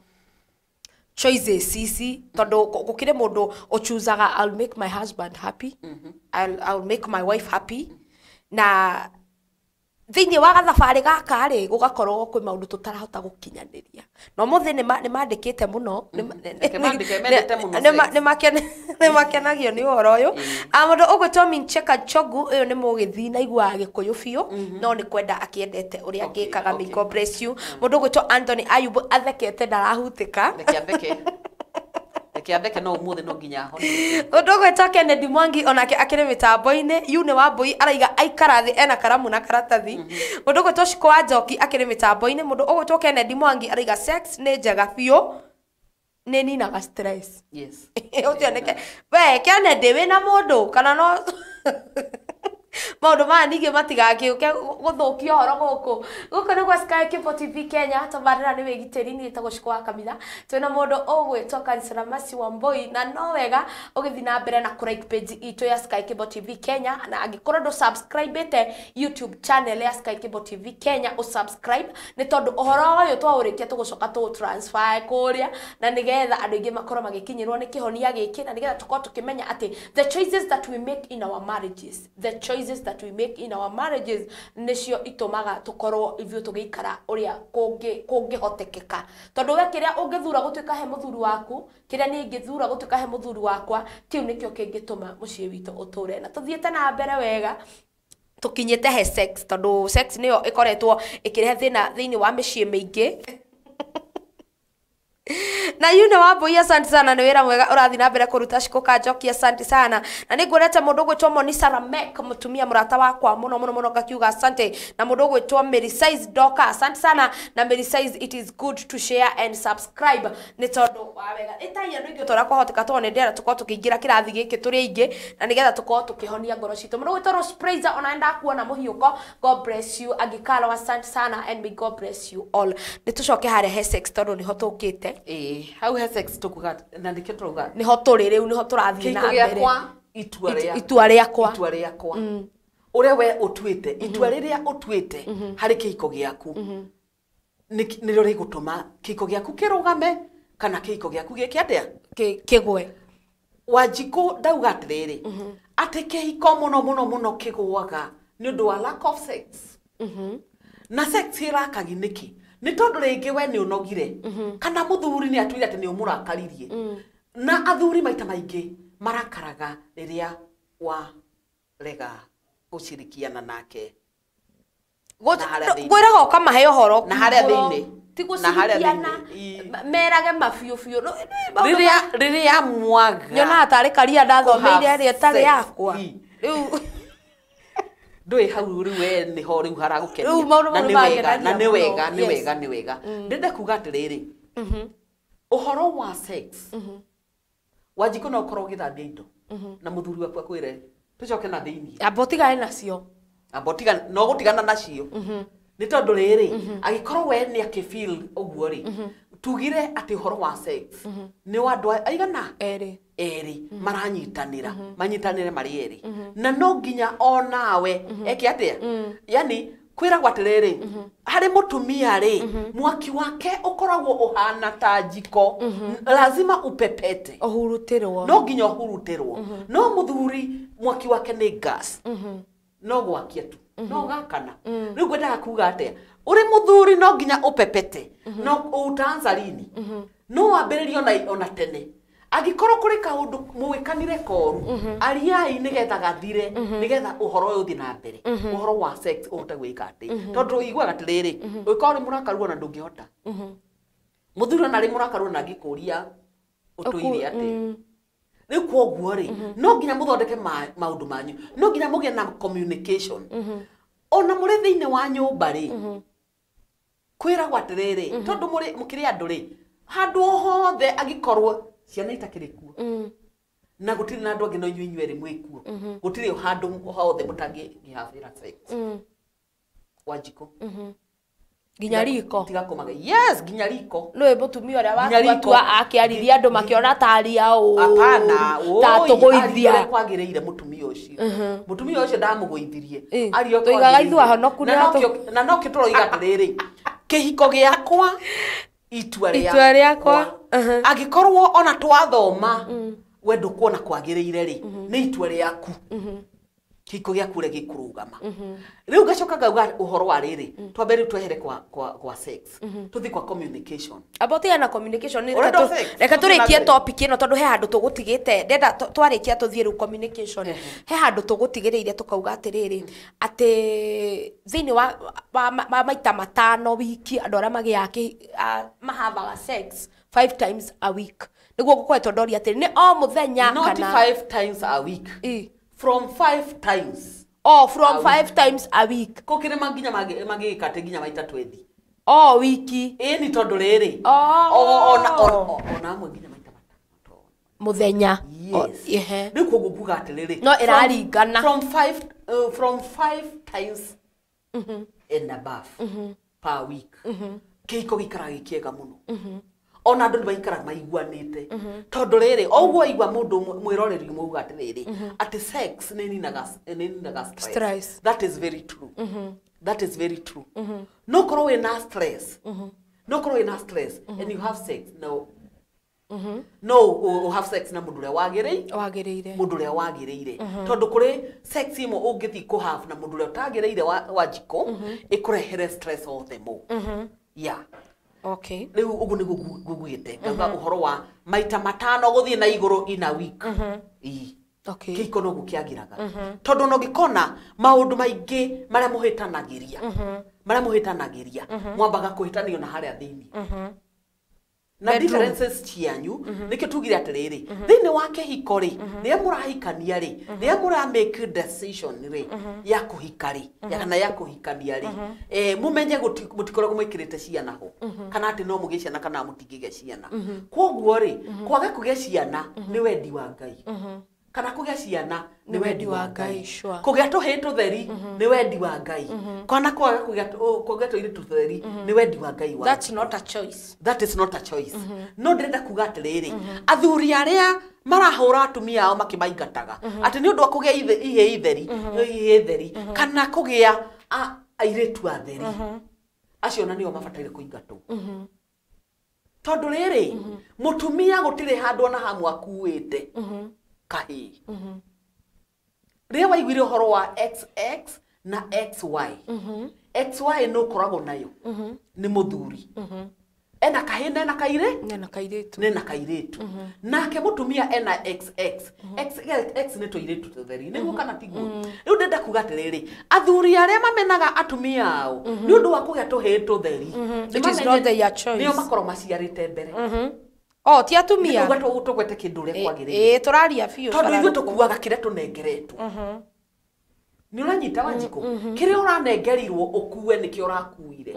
choices ici tondu gukire mundu uchuzaga I'll make my husband happy I'll make my wife happy na thĩinĩ wa gathabarĩ gaka rĩ gũgakorwo kwĩ maũndũ tũtarahota gũkinyanĩria no mũthĩ nĩ mandĩkĩte mũno nĩ makenagio nĩ ũhoro ũyũ mũndũ ũgwĩtwo Mincheka Chogu ũyũ nĩ mũgĩthii na iguaga Gĩkũyũ biũ no nĩ kwenda akĩendete ũrĩa angĩkaga may God bless you mũndũ ũgwĩtwo Anthony Ayubu athekete ndarahutĩka kiambeke no umuthi no nginya hone undu gwetwa Kennedy Mwangi onake akire mitambo-ini Yune Wambui araiga aikara thi ena karamu na karatathi mundu gwetwa Shiko wa Njoki akire mitambo-ini mundu ugwetwa Kennedy Mwangi araiga sex ni njega biũ ni ninaga stress yes utioneke we Kennedy wina mundu kana no maundu maya ningĩ matigakiuke gũthũkia ũhoro gũkũ nĩ gwa Sky Cable TV Kenya tũbarĩra nĩ wĩgitĩri nĩ tagwo Shiko wa Kamitha twĩna mũndũ ũgwĩtwo Kansela Mercy Wambui na no wega ũgĩthiĩ na mbere na kũ like page itũ ya Sky Cable TV Kenya na angĩkorwo ndũ subscribe YouTube channel ya Sky Cable TV Kenya ũsubscribe nĩ tondũ ũhoro ũyũ twaũrĩkia tũgũcoka tũ transfer kũrĩa na nĩgetha andũ aingĩ makorwo magĩkinyĩrwo nĩ kĩhonia gĩkĩ na nĩgetha tũkorwo tũkĩmenya atĩ the choices that we make in our marriages that we make in our marriages nicio itumaga tukorwo ivyo tugikara uria kungihotekeka tondu we kiria ungithura gutuika he muthuri waku kiria ni ingithura gutuika he muthuri wakwa kiu nikio kingituma mucii witu uture na tuthiete na mbere wega tukinyite he sex tondu sex niyo ikoretwo ikirehe thina thiini wa micii miingi na Yune Wambui asante sana ni wira mwega urathi na mbere kuruta Shiko ka Njoki asante sana na ni ngurete mundu gwitwo Monisa Ramek mutumia murata wakwa muno gakiuga asante na mundu gwitwo Mary Size Doka asante sana na Mary Size it is good to share and subscribe ni tondu wa wega itaiya ndu ingĩ tora kwahoteka tone ndera tukorwo tukiingira kirathi giki turi aingi na nigetha tukorwo tukihonia ngoro citu mundu gwitwo Rose Praiser ona enda kuona muhiuko God bless you agikala asante sana and may God bless you all ni tucoke haria he sex tondu ni ho tukite how has sex tukuga na ndikio turuga ni ho turi riu ni ho turathi na mbere itua riakwa uria we utuite itua riria utuite hari kihiko giaku ni ro rigutuma kihiko giaku kirugame kana kihiko giaku gikiatia kigwe Wanjiko ndauga atiriri ati kihiko muno kigwaga ni undu wa lack of sex na sex irakagi niki ni tondu ringi we ni unogire kana muthuri ni atwire ati ni umurakaririe na athuri maita maingi marakaraga riria wa rega gucirikiana nake gwiraga ukamahe uhoro na haria thiini na haria thiini merage mabiu riria mwaga nyona atari karia ndathomeire ri etari yakwa riu ndui hau riu we ni ho riu haragukenia na ni wega ndende kuga atiriri uhoro wa sex Wanjiko no korwo githambia indo na muthuri waku akwire tucoke na thiini abotigane nacio no gutigana nacio ni tondu riri agikorwo we ni akifeel uguo ri tugire ati uhoro wa sex ni wandu aigana eri maranyitanira manyitanire mari eri na no nginya onawe eke atia yani kwiragwa atiriri hari mutumia ri mwaki wake ukoragwo uhana ta njiko lazima upepete uhurutirwo no nginya uhurutirwo no muthuri mwaki wake ni gas no gwakia tu no gakana riu ngwendaga kuga atia uri muthuri no nginya upepete no utaanza lini no wambiririo ona tene agikorwo kuri kaundu muwikanire koru ariai nigetha gathire nigetha uhoro uyu uthi na mbere uhoro wa sex uhote gwika ati tondu igwa gatiriri ukorwo murakaruo na ndungihota muthuri na ri murakaruo na ngikuria utuire ati riu kwoguo ri no nginya muthondeke maundu manyu no nginya mugie na communication ona muri thiine wa nyumba ri kwira gwatiriri tondu muri mukiri andu ri handu hothe agikorwo ciana itakirikuo na gutiri na andu angi no inyuĩ rimwe ikuo gutiri handu hothe mutangi ngihafira sex Wanjiko ginya riko tiga komaga yes ginya riko no mutumia uria watua akiarithia andu makiona tari ao apana ta tugoithia kwagiriire mutumia ucio ndamugoithirie ario toigaga ithua honoku na no kitoro igatiriri kihiko giakwa itua riakwa agikorwo ona twathoma wendo kuona kwagiriire ri ni itua riaku kihiko giaku ri gikurugama riu gacoka gauga uhoro wa riri twambere twehere kwa sex tuthi kwa communication about na communication reka turikie topic ino tondu he handu tugutigite ndenda twarikia tuthie ru communication he handu tugutigireire tukauga atiriri ati thini wa maita matano wiki andu aria magiaki mahavaga sex 5 times a week niguo gukoretwo ndoria atiri ni o muthenya kana not 5 times a week from 5 times from 5 times a week kokire manginya magikate ginya maita 20 wiki ni tondu riri ona amwe ginya maita matano muthenya ni kugo kuga atiriri no iraringana from 5 times and above per week kiko gikara gikiega muno ona andu baikara maiguanite tondu riri ogwo igwa mundu mwiroreri muga atiriri ati sex ninaga stress that is very true that is very true no korwo wina stress and you have sex no have sex na mundu uria wagiriire tondu kuri sex imo ungithi ku have na mundu uria utagiriire Wanjiko ikurehere stress all the more okay riu ugu ni gugwite ngauga uhoro wa maita matano guthie na iguru in a week okay kiko no gukiagiraga tondu no gikona maundu maingi maria muhitanagiria mwambaga kuhitanio na haria thini na differences cianyu nikio tugire atiriri thini wa kihiko ri ria murahikania ri ria mura make decision ri ya kuhika ri kana ya kuhikania ri mumenye mutikoragwo mwikirite ciana ho kana ati no mugie ciana kana mutigige ciana kwoguo ri kwaga kugia ciana ni wendi wa Ngai kana kugia ciana ni wendi wa Ngai kugia tuhi tutheri ni wendi wa Ngai kana kwaga kugia tuiri tutheri ni wendi wa Ngai wa that's not a choice no ndenda kuga atiriri athuri aria marahura atumia ao makimaingataga ati ni undu wa kugia itheri kana kugia airetu atheri acio na nio mabataire kuingatwo tondu riri mutumia gutire handu na hamu akuite kahi ria waiguire uhoro wa XX na XY XY no koragwo nayo ni muthuri ena kahi na ena kairitu nake mutumia ena XX X ni toiretu tutheri ni kana tiguo riu ndenda kuga atiriri athuri aria mamenaga atumia ao ni undu wa kugia tuhi tutheri it is not their choice nio makoro maciarite mbere ti atumia niguo tugwete kindu uria kwagirire turaria biu tondu ithuĩ tukuaga kiria tunengeretwo ni uranyita Wanjiko kiria uranengerirwo ukue nikio urakuire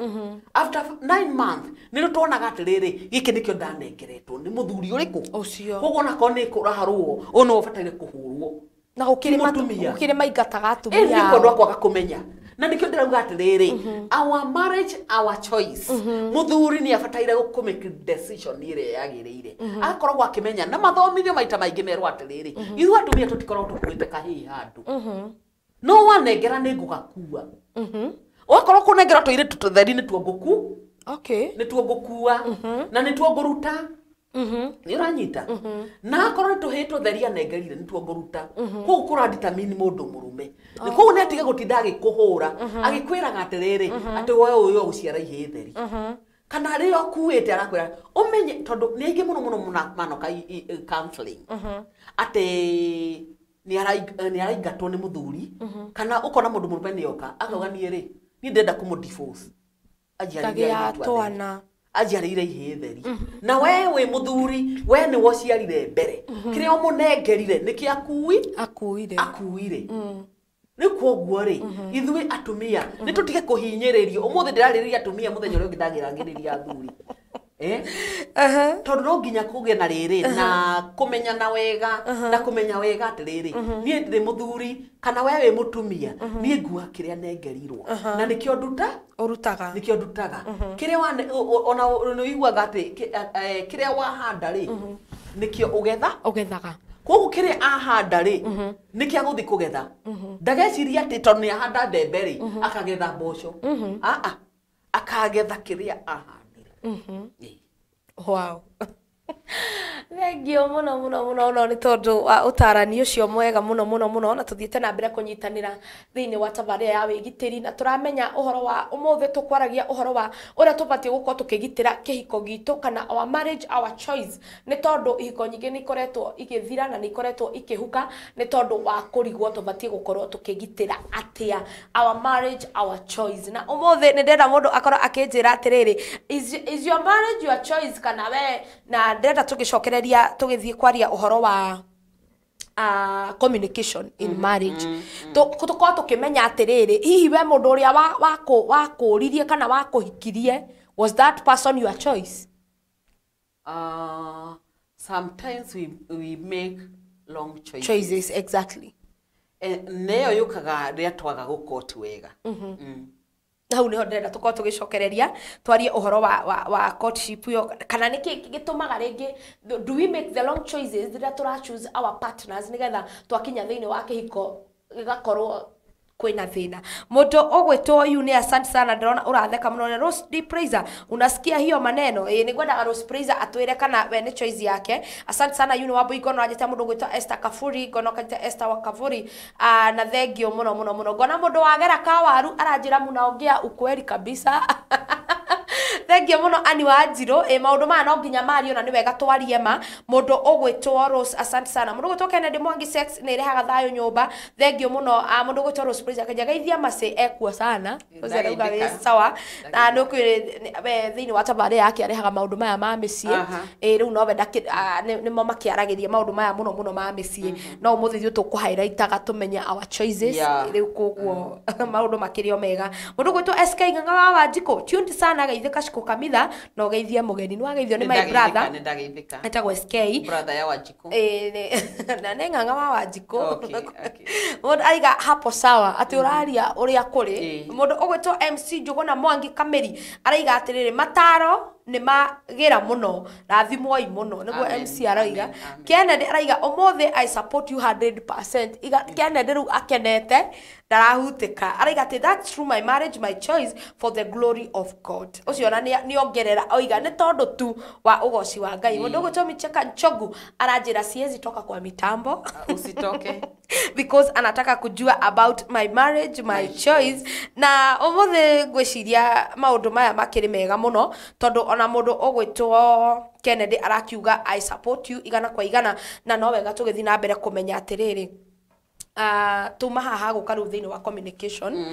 after 9 months ni tuonaga atiriri giki nikio ndanengeretwo ni muthuri uriku ucio koguo nako ni kuraharwo ono ubataire kuhurwo na ukiri maingataga atumia ni kondu akwaga kumenya na nikio ndirauga atiriri our marriage our choice muthuri ni abataire gukumake decision ire yagirire akoragwo akimenya na mathomithio maita maingi merwo atiriri ithu atumia tutikorwo tukuite kahi handu no wanengera ni ngugakua okorwo kunengera toire tutheri ni tuonguku ni tuongukua na ni tuonguruta ni uranyita na akorwo tuhi tutheri anengerire ni tuonguruta koguo kura determine mundu murume nä kå u nä atige gå tinda agä kå hå ra agä kwä raga atä rä rä atä we å yå gå ciara ihä theri kana rä o kuä te arakwä ra å menye tondå nä aingä må no må no manoka atä nä araingatwo nä må thuri kana å kona må ndå må rume nä oka akauga niä rä niä ndenda kå må ajiarä ire ihä theri na we wä må thuri we nä wociarire mbere kä rä o må nengerire nä kä akuire nä kwoguo rä ithuä atumia nä tå tige kå hinyä rä rio å må thä ndä rarä rä atumia må thenya å rä å ngä ndagä rangä rä ria thuri tondå no nginya kå gä na rä rä na kå menyana wega na kå menya wega atä rä rä niä ndä må thuri kana we wä må tumia niä ngua kä rä a nengerirwo na nä kä o nduta nä kä o ndutaga kä rä a ona nä iguaga atä kä rä a wahanda rä nä kä o å gethaga koguo kä rä ahanda rä nä kä agå thiä kå getha ndageciria atä tondå nä ahanda mbembe rä akagetha mboco akagetha kä rä a ahandire. Wow. Thengio muno muno muno no ni tondu wa utarani ucio mwega muno muno muno na tuthiete na mbere kunyitanira thiini wa tabaria ya wigitiri na turamenya uhoro wa umuthe tukwaragia uhoro wa uria tubatie gukorwo tukigitira kihiko gitu kana our marriage our choice ni tondu ihiko nyingi ni ikoretwo igithira na ni ikoretwo ikihuka ni tondu wa kurigwo tubatie gukorwo tukigitira atia our marriage our choice na umuthe ni ndenda mundu akorwo akinjira atiriri is your marriage your choice kana we na ndenda tugicokereria tugithie kwaria uhoro wa communication in marriage tukorwo tukimenya atiriri hihi we mundu uria wakuririe kana wakuhikirie was that person your choice? Sometimes we make long choices exactly neyo yukaga ria twaga gukoti wega hau niho ndenda tukorwo tugicokereria twarie uhoro wa courtship yo kana niki gitumaga ringi do we make the long choices that tura choose our partners nigetha twakinya thiini wa kihiko gigakorwo kwina thina mundu ogwetwo yu ni asante sana ndona uratheka muno Rose D Praiser unasikia hiyo maneno ni gwenda Rose Praiser atwire kana we ni choice yake asante sana yu ni wabo igono ajeta mundu gwetwa Esther Kafuri gono kajeta Esther wa Kafuri na thengio muno muno muno gona mundu wagera kawaru aranjira munaongea ukweli kabisa thengio muno ani wa Njiro maundu ma no nginya mario na ni wega twarie ma mundu ogwetwo Rose asante sana mundu gwetwo Kennedy Mwangi sex ni rehaga thayo nyumba thengio muno mundu gwetwo Rose Praiser kajageithia mase ekwo sana uzerauga we sawa na no kwire thiini wa tabaria yake arehaga maundu maya ma micie riu no wenda ni mo makiaragiria maundu maya muno muno ma micie no umuthi thiu tukuhighlightaga tumenya our choices riu koguo maundu makirio mega mundu gwetwo SK Ng'ang'a wa Wanjiko tuned sana geithika shiko kamitha no geithia mugeni no geithio ni my brother etagwo SK brother ya Wanjiko na ne Ng'ang'a wa Wanjiko mundu aiga hapo sawa ati uraria uria kuri mundu ogwetwo MC Njuguna Mwangi Kameri araiga atiriri mataro ni magira muno rathimoi muno niguo MC araiga Kennedy araiga umuthi I support you 100% Kennedy ru akenete ndarahutika araiga ati that's true my marriage my choice for the glory of God ucio na ni ongerera oiga ni tondu tu wa ugoci wa Ngai mundu gwetwo Micheka Nchogu aranjira siezi toka kwa mitambo usitoke because anataka kujua about my marriage my choice na umuthi gwiciria maundu maya makiri mega muno tondu ona mundu ogwitwo Kennedy arakiuga I support you igana kwa igana na no wega tugithi na mbere kumenya atiriri tuma haha gukaru thiini wa communication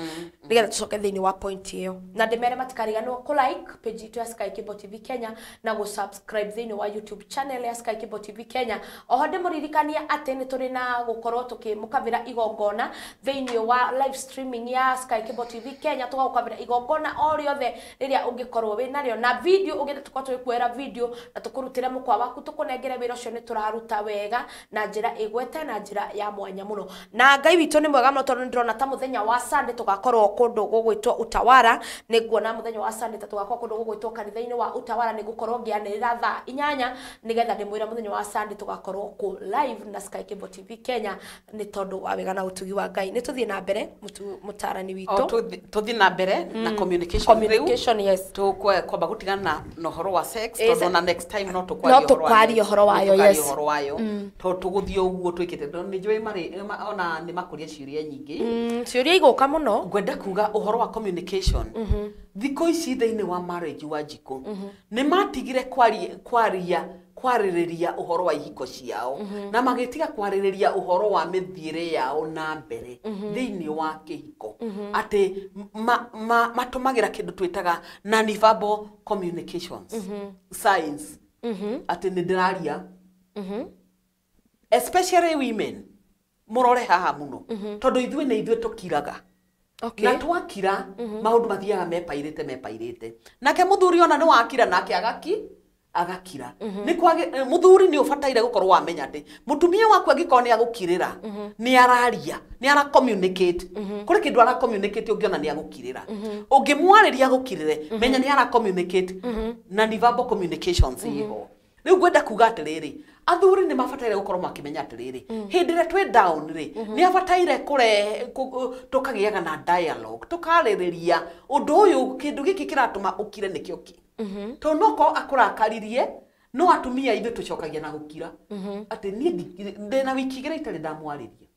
nigetha tucoke thiini wa point iyo na ndimere matikariganwo ku like page itu ya Sky Cable TV Kenya na go subscribe thiini wa YouTube channel ya Sky Cable TV Kenya oho ndimuririkania ati ni turi na gukorwo tukimukavira igongona thiini wa live streaming ya Sky Cable TV Kenya tugakukavira igongona o riothe riria ungikorwo wi nario na video ugenda tukorwo tukwera video na tukurutire mukwa waku tukunengere wira ucio ni turaruta wega na njira igwete na njira ya mwanya muno na Ngai witu ni mwega muno tondu ndirona ta muthenya wa Sunday tugakorwo kundu gugwitwo Utawara niguona muthenya wa Sunday tugakorwo kundu gugwitwo kanitha-ini wa Utawara nigukorwo ngianirira thaa 8 nigetha ndimwira muthenya wa Sunday tugakorwo ku live na Sky Cable TV Kenya ni tondu wa wega na utugi wa Ngai ni tuthie na mbere mutarani witu tuthie na mbere na communication yes kwamba gutigana na horo wa sex tondu na next time no tukwaria horo wayo yes to tuguthie uguo twikite ni njui mari ona ona nĩ makũria ciũria nyingĩ. Ciũria igũka mũno. Ngwenda kuga ũhoro wa communication. Thikũ ici thĩinĩ wa marriage wa Wanjikũ nĩ matigire kwarĩrĩria ũhoro wa ihiko ciao na magĩtiga kwarĩrĩria ũhoro wa mĩthiĩre yao na mbere thĩinĩ wa kĩhiko. Atĩ matũmagĩra kĩndũ twĩtaga non-verbal communications signs. Atĩ nĩ ndĩraria. Especially women mũrore haha mũno tondũ ithuĩ nĩ ithuĩ tũkiraga. Na twakira maũndũ mathiaga mepairĩte. Nake mũthuri ona nĩ wakira nake agakira. Nĩ kwage mũthuri nĩ ũbataire gũkorwo wamenya atĩ mũtumia waku angĩkorwo nĩ agũkirĩra nĩ araria, nĩ ara communicate. Kũrĩ kĩndũ ara communicate ũngĩona nĩ agũkirĩra. Ũngĩmwarĩria agũkirĩre menya nĩ ara communicate na non-verbal communications iho. Rĩu ngwenda kuga atĩrĩrĩ, athuri nĩ mabataire gũkorwo makĩmenya atĩrĩrĩ, hĩndĩ ĩrĩa twĩ down rĩ, nĩ abataire tũkagĩaga na dialogue, tũkarĩrĩria ũndũ ũyũ kĩndũ gĩkĩ kĩratũma ũkire nĩkĩo kĩ. Tondũ no ko akũrakaririe, no atumia ithuĩ tũcokagia na gũkira. Atĩ niĩ ndĩna wiki igĩrĩ itarĩ ndamwarĩria.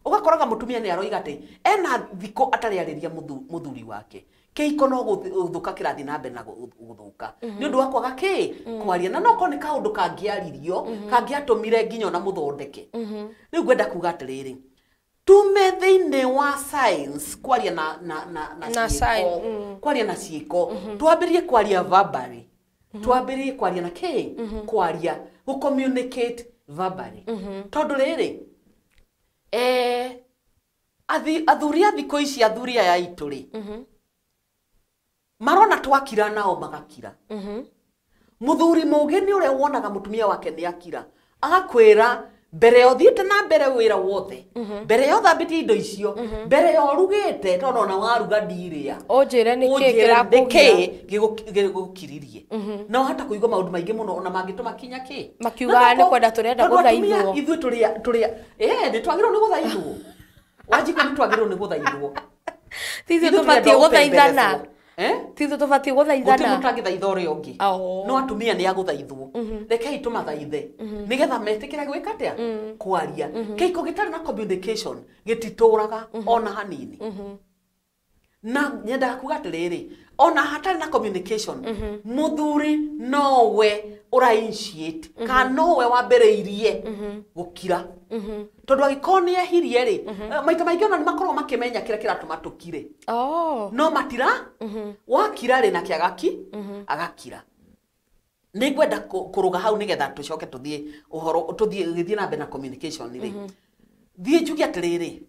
Ũgakoraga mũtumia nĩ aroiga atĩ ena thikũ atarĩ arĩria mũthuri wake. Kĩhiko no gũthũka kĩrathi na mbere na gũthũka. Nĩ ũndũ wa kwaga kwaria na no ko nĩ kaũndũ kangĩaririo, kangĩatũmire nginya ona mũthondeke. Rĩu ngwenda kuga atĩrĩrĩ, tume thĩinĩ wa science kwaria na ciĩko. Kwaria na ciĩko. Twambĩrĩrie kwaria verbally. Twambĩrĩrie kwaria na kwaria, communicate verbally. Tondũ rĩrĩ, athuri a thikũ ici athuri aya aitũ rĩ, marona twakira nao magakira. Muthuri mũgĩ nĩ ũrĩa wonaga mũtumia wake nĩ akira, agakwĩra mbere yo thiĩte na mbere wĩra wothe, mbere yo thambĩtie indo icio, mbere yo rugĩte tondũ ona waruga ndirĩa, ũnjĩre nĩkĩ gĩgũkiririe. No hata kũigua maũndũ maingĩ mũno ona mangĩtũma kinya makiuga nĩ kwenda tũrenda gũthaithwo. Ithuĩ tũrĩa nĩ twagĩrĩirwo nĩ gũthaithwo. Wanjikũ nĩ twagĩrĩirwo nĩ gũthaithwo. Ithuĩ tũbatiĩ gũthaithana. Tithu tũbatiĩ gũthaithana. Gũtirĩ mũndũ angĩthaitha ũrĩa ũngĩ. No atumia nĩ agũthaithwo. Rekei tũmathaithe nĩgetha metĩkĩre gwĩka atĩa? Kwaria. Kĩhiko gĩtarĩ na communication gĩtitũraga ona hanini. Na nyendaga kuga atĩrĩrĩ, ona hatarĩ na communication mũthuri nowe ũra-initiate kana nowe wambĩrĩirie gũkira. Tondũ angĩkorwo nĩ ehirie rĩ, maita maingĩ ona nĩ makoragwo makĩmenya kĩrĩa kĩratũma tũkire. No matira wakira rĩ nake agakira. Nĩ ngwenda kũrũga hau nĩgetha tũcoke tũthiĩ na mbere na communication rĩ. Thiĩ njuge atĩrĩrĩ,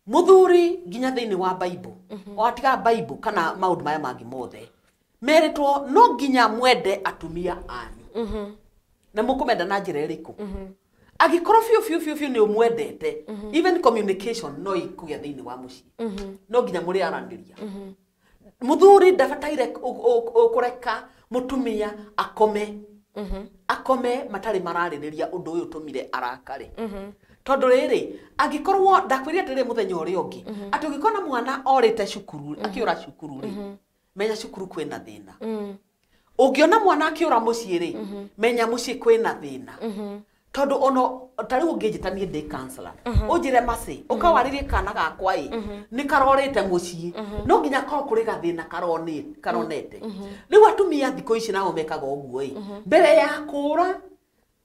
muthuri nginya thĩinĩ wa Bible, watiga Bible kana maũndũ maya mangĩ mothe, merĩtwo no nginya mwende atumia anyu. Na mũkũmenda na njĩra ĩrĩkũ? Angĩkorwo biũ nĩ ũmwendete, even communication no ikũgĩa thĩinĩ wa mũciĩ. No nginya mũrĩ aranĩria. Muthuri ndabataire kũreka mũtumia akome matarĩ mararĩrĩria ũndũ ũyũ ũtũmire arakare. Tondũ rĩrĩ, angĩkorwo ndakwĩrire atĩrĩrĩ mũthenya ũrĩa ũngĩ, atĩ ũngĩkona mwana orĩte cukuru, akĩũra cukuru rĩ, menya cukuru kwĩna thĩna. Ũngĩona mwana akĩũra mũciĩ rĩ, menya mũciĩ kwĩna thĩna. Tondũ ono tarĩ ũngĩnjĩta niĩ ndĩ counselor, ũnjĩre macĩ, ũkawarĩrie kana gakwa nĩ karorĩte mũciĩ, no nginya korwo kũrĩ gathĩna karonete. Rĩu atumia thikũ ici nao mekaga ũguo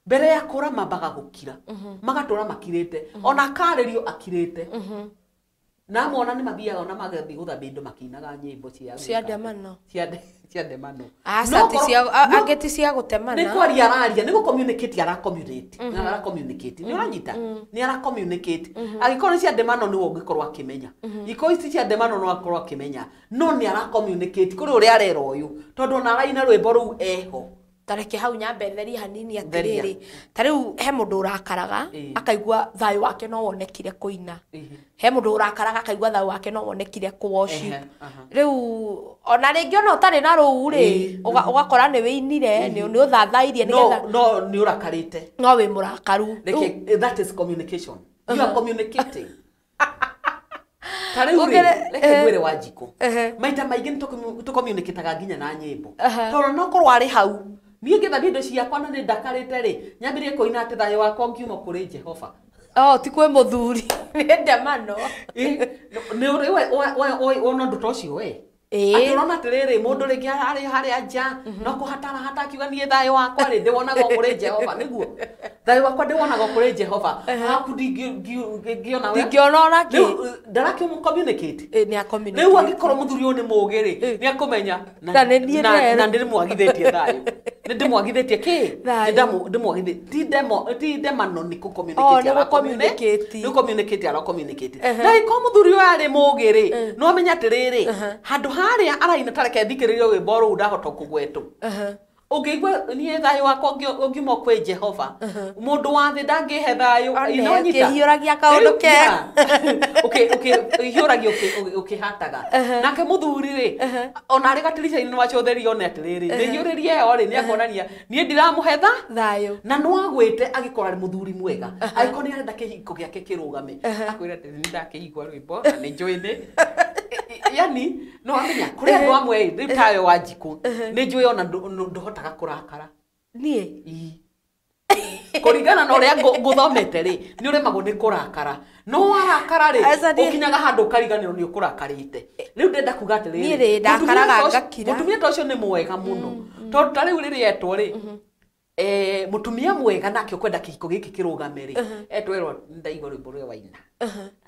mbere ya kũra mambaga gũkira, magatũra makirĩte, ona akarĩrio akirĩte. Na mona nĩ mathiaga ona magathiĩ gũthambia indo makĩinaga nyĩmbo cia ndemano. Cia ndemano. Angĩ ti cia gũtemana. Nĩ kwaria araria, nĩ gũ-communicate ara-communicate. Nĩ ũranyita? Nĩ ara-communicate. Angĩkorwo nĩ cia ndemano nĩwe ũngĩkorwo akĩmenya. Iko ici cia ndemano no akorwo akĩmenya. No nĩ ara-communicate kũrĩ ũrĩa arera ũyũ. Tondũ ona araina rwĩmbo rũu eho. Tareke hau nyambetheria hanini atĩrĩrĩ, ta rĩu he mũndũ ũrakaraga akaigua thayũ wake no wonekire kũina, he mũndũ ũrakaraga akaigua thayũ wake no wonekire kũworship. Rĩu ona rĩngĩ ona ũtarĩ na rũu rĩ, ũgakora nĩ wĩinire, nĩ ũthathairie nĩgetha no nĩ ũrakarĩte, no wĩ mũrakaru. That is communication. You are communicating. Tarĩu rĩ, reke ngwĩre Wanjikũ, maita maingĩ nĩ tũcommunicataga nginya na nyĩmbo. Tondũ no korwo arĩ hau niĩ ngĩthathi indo ciakwa na nĩ ndakarĩte rĩ, nyambĩrĩrie kũina atĩ thayũ wakwa ngiuma kũrĩ Jehova. ti kwe muthuri nda mano ni we ona nduto cio we aturona atiriri mundu ringi ari haria nja no kuhatara hatakiuga nie thayo wakwa ri ndiwonaga kuri Jehova niguo thayo wakwa ndiwonaga kuri Jehova haku ngiona we ngiona oraki ndaraki mu communicate ni a communicate riu angikorwo muthuri uyu ni mugi ri ni akumenya na ndiri mwagithitie thayo ni ndimwagithitie ki ndimwagithitie ti demano ni ku communicate ni communicate ara communicate na iko muthuri uyu ari mugi ri no menya atiriri handu haria araina tareke thikiririo wimbo ru ndahota kugwetu Ugigwa ni thayo wakwa ngimo kwe Jehova mundu wa thi ndangihe thayo inonyita hiuragia kaundu ke hiuragia hataga nake muthuri ri ona ari gatirisha ni wacho theri one atiriri ni hiuririe yo ri ni akonania ni ndiramuhe thayo na no agwite agikora ri muthuri mwega agiko ni arenda kihiko giake kirugame akwira ati ni ndakihigwa rwimbo na ni njuini yani no amenya kuri andu amwe ri tayo wajiku ni njui ona ndohotaga kurakara nie kuringana na uria nguthomete ri ni uremagwo ni kurakara no warakara ri ukinyaga handu kariganiro ni ukurakarite riu ndenda kuga ati ri ni ndakaraga ngakira mutumia tocio ni mwega muno tondu ta riu riri etwo ri mutumia mwega nake ukwenda kihiko giki kirugame ri etwerwo ndaigwa rwimbo rwe waina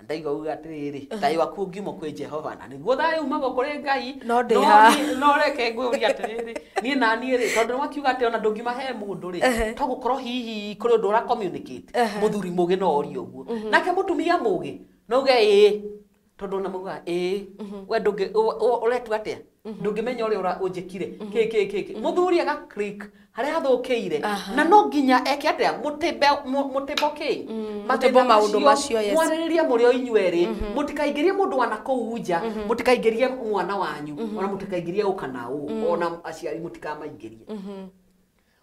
ndaigwa uga atiriri thayo waku ngimo kwi Jehova na niguo thayo umago kuri Ngai no reke ngwuri atiriri ni na ni ri tondu wakiuga ati ona ndungima he mundu ri to gukorwo hihi kuri undu ura communicate muthuri mugi no ori uguo nake mutumia mugi no uge tondu na muga we ndungi uretu atia ndungimenya uria unjikire ki muthuri aga click haria hathukiire na no nginya eke atia mutembo ki matebo maundu macio yes mwaririria murio inyueri mutikaingirie mundu wana kuunja mutikaingirie mwana wanyu ona mutikaingirie ukana ona aciari mutikamaingirie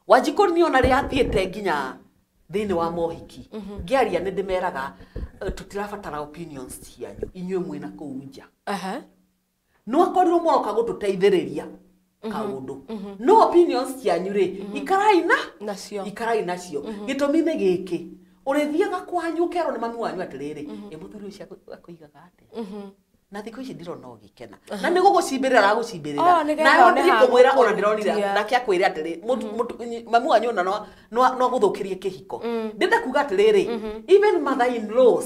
Wanjiku ni ona ri athiete nginya thini wa mohiki ngiaria ni ndimeraga tutirabatara opinions cianyu inyue mwina kuunja no akorirwo moroka gututeithiriria kaundu no opinions cianyu ri ikarai nacio gitumi ni giki urithiaga kwanyu kero ni mami wanyu atiriri muthuri ucio akuigaga ate na thiko ici ndirona ugikena na ni gugucimbirira aragucimbirira na ndi kumwira ona ndironira nake akwire atiri mami wanyu ona no guthukirie kihiko ndenda kuga atiriri even mother in laws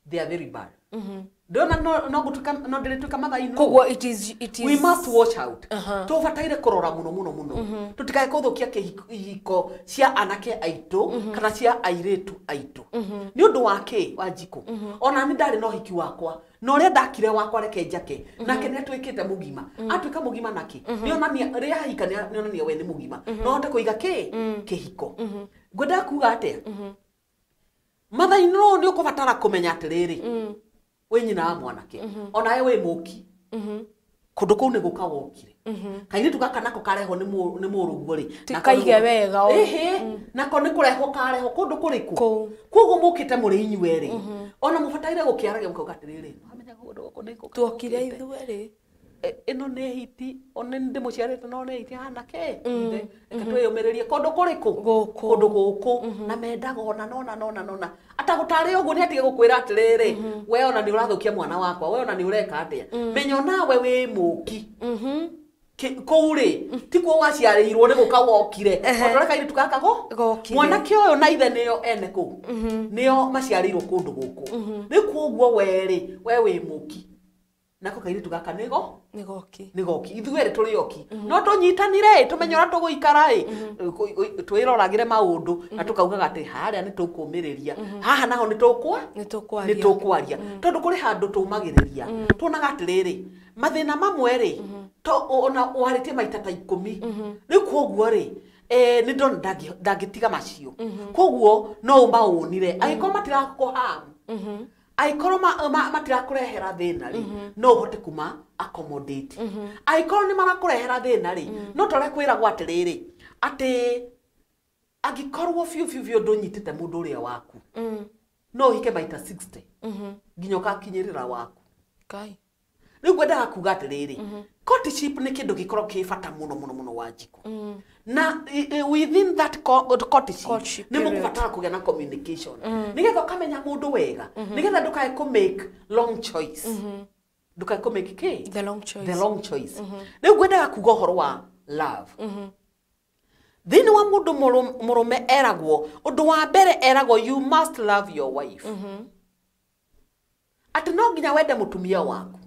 they are very bad Dona no gutuka no ndiretuka mother-in-law. Kogwo it is we must watch out. Tubataire kurora muno. Tutikae kuthukia kihiko cia anake aitu kana cia airetu aitu. Ni undu wake Wanjiku. Ona ni ndari no hiki wakwa. No ria ndakire wakwa reke njake. Nake ni atwikite mugima. Atwika mugima naki. Ni ona ni ria hika ni ona ni we ni mugima. No hote kuiga kihiko. Ngwenda kuga atia. Mother-in-law ni ukubatara kumenya atiriri. We nyina wa mwanake ona we muki kundu kuu ni guka wokire kaini tugaka nako kareho ni muruguo ri tikaige wega nako ni kureho kareho kundu kuriku koguo mukite muri inyueri ona mubataire gukiaragia mukauga atiriri amenya kundu guku ni tuokire ithueri ino ne hiti ona ndi muciarite no ne hiti anake katweyumiririe kundu kuriku kundu guku na mendaga ona nona atagutari uguo ni atige gukwira atiriri we ona ni urathukia mwana wakwa we ona ni ureka atia menyo nawe we muki kuuri tikuo waciarirwo ni guka wokire ondoreka iri tukakago mwanake uyu na ithe niyo ene ku niyo maciarirwo kundu guku ni kuoguo weri we wi muki nako kairi tugaka nigoki ithuere turi yoki no tunyitanire tumenyora tuguikara twiroragire maundu na tukaugaga ati haria ni tukumiriria haha naho ni tukwaria tondu kuri handu tumagiriria tuonaga atiriri mathina mamwe ri to ona waritie maita ta 10 ni kuoguo ri ni ndona ndangitiga macio koguo no maunire agiko matirakuhamu aikoro matirakurehera thina ri no hote kuma accommodate aikoro ni marakurehera thina ri no tore kwira gwatiriri ati agikorwo fiu ndunyitite mundu uria waku no hike maita 60 nginyoka kinyirira waku kai Riu gwenda kuga atiriri courtship ni kindu gikorwo ki bata muno Wanjiku na within that courtship ni mukubatara kugia na communication nigetha ukamenya mundu wega nigetha ndukae ku make long choice ndukae ku make the long choice riu gwenda kuga horo wa love thini wa mundu murume eragwo undu wa mbere eragwo you must love your wife ati no nginya wende mutumia waku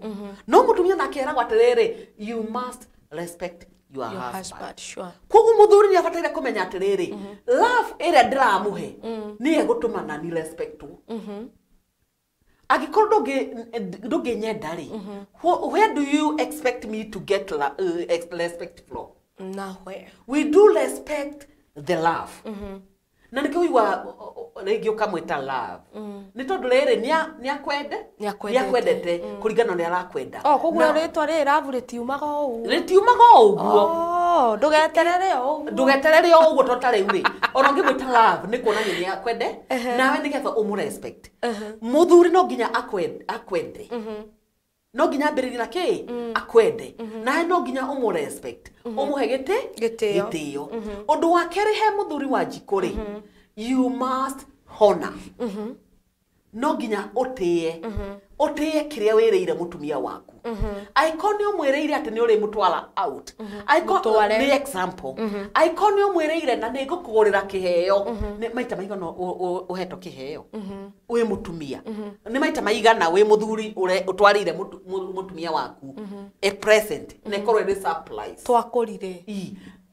no mutumia nake eragwo atiriri you must respect your husband sure kogu muthuri ni abataire kumenya atiriri love ira ndiramuhe ni egutumana ni respect agikorwo ndugi nyenda ri where do you expect me to get respect from nowhere we do respect the love na nikiuigwa rĩngĩ ũkamwĩta love nĩ tondũ rĩrĩ nĩakwendete kũringana na arakwenda koguo rĩtwa rĩrĩ love rĩtiumaga ũguo ndũgeterere ũguo tondũ rĩu rĩ ona ũngĩmwĩta love nĩ kuonania nĩakwende nawe nĩgetha ũmũrespect mũthuri no nginya akwende no nginya ambĩrĩrie na kĩ akwende nawe no nginya ũmũrespect ũmũhe gĩtĩo ũndũ wa kerĩ he mũthuri Wanjiku rĩ you must honor no nginya ũtĩe kĩrĩa wĩrĩire mũtumia waku aiko nĩ ũmwĩrĩire atĩ nĩ ũrĩ mũtwara out aiko nĩ example aiko nĩ ũmwĩrĩire na nĩ ngũkũgũrĩra kĩheo nĩ maita maigana ũhetwo kĩheo wĩ mũtumia nĩ maita maigana wĩ mũthuri ũtwarĩire mũtumia waku a present na ĩkorwo ĩrĩ surprise twakũrire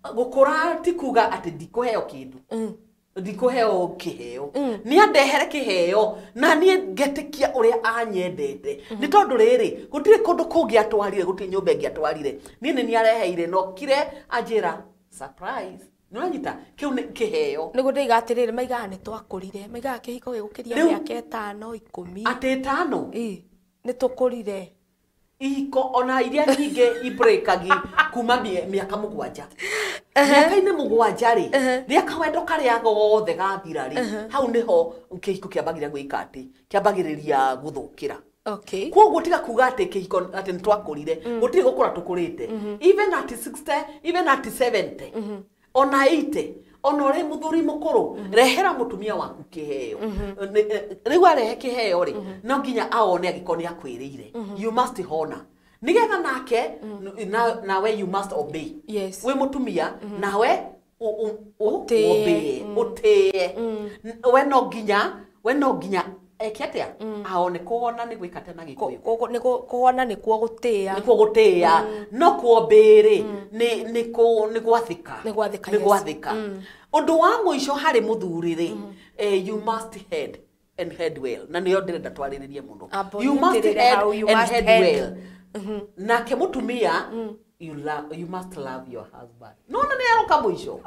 gũkũra ti kuga atĩ ndikũheo kĩndũ ndikũheo kĩheo nĩ andehere kĩheo na niĩ ngetĩkia ũrĩa anyendete nĩ tondũ rĩrĩ gũtirĩ kũndũ kũngĩ atwarire gũtirĩ nyũmba ĩngĩ atwarire niĩ nĩ niareheire nokire anjĩra surprise nĩ ũranyita kĩu nĩ kĩheo nĩguo ndĩiga atĩrĩrĩ maigaga nĩ twakũrire maigaga kĩhiko gĩgũkĩria mĩaka 5 10 atĩ 5 nĩ tũkũrire ihiko ona iria nyingĩ ibreakagi kuma mĩaka 7 mĩaka-inĩ 7 rĩ rĩrĩa kawendo karĩa gothe gathira rĩ hau nĩho kĩhiko kĩambagĩrĩria gwĩka atĩ kĩambagĩrĩria gũthũkĩra koguo tiga kuga atĩ kĩhiko atĩ nĩ twakũrire gũtirĩ gũkũra tũkũrĩte even at 60 even at 70 ona 80 ona ũrĩ mũthuri mũkũrũ rehera mũtumia waku kĩheo rĩu arehe kĩheo rĩ no nginya aone agĩkorwo nĩ akwĩrĩire you must honor nigetha nake nawe you must obey wĩ mũtumia nawe ũtĩe we no nginya eke atia aone kuona nĩ gwĩkate na Gĩkũyũ kuona nĩkuo gũtĩĩa no kuombĩrĩ nĩ gwathĩka ũndũ wa mũico harĩ mũthuri rĩ you must head and head well na nĩyo ndĩrenda twarĩrĩrie mũno you must head and head well nake mũtumia you must love your husband no na nĩ aroka mũico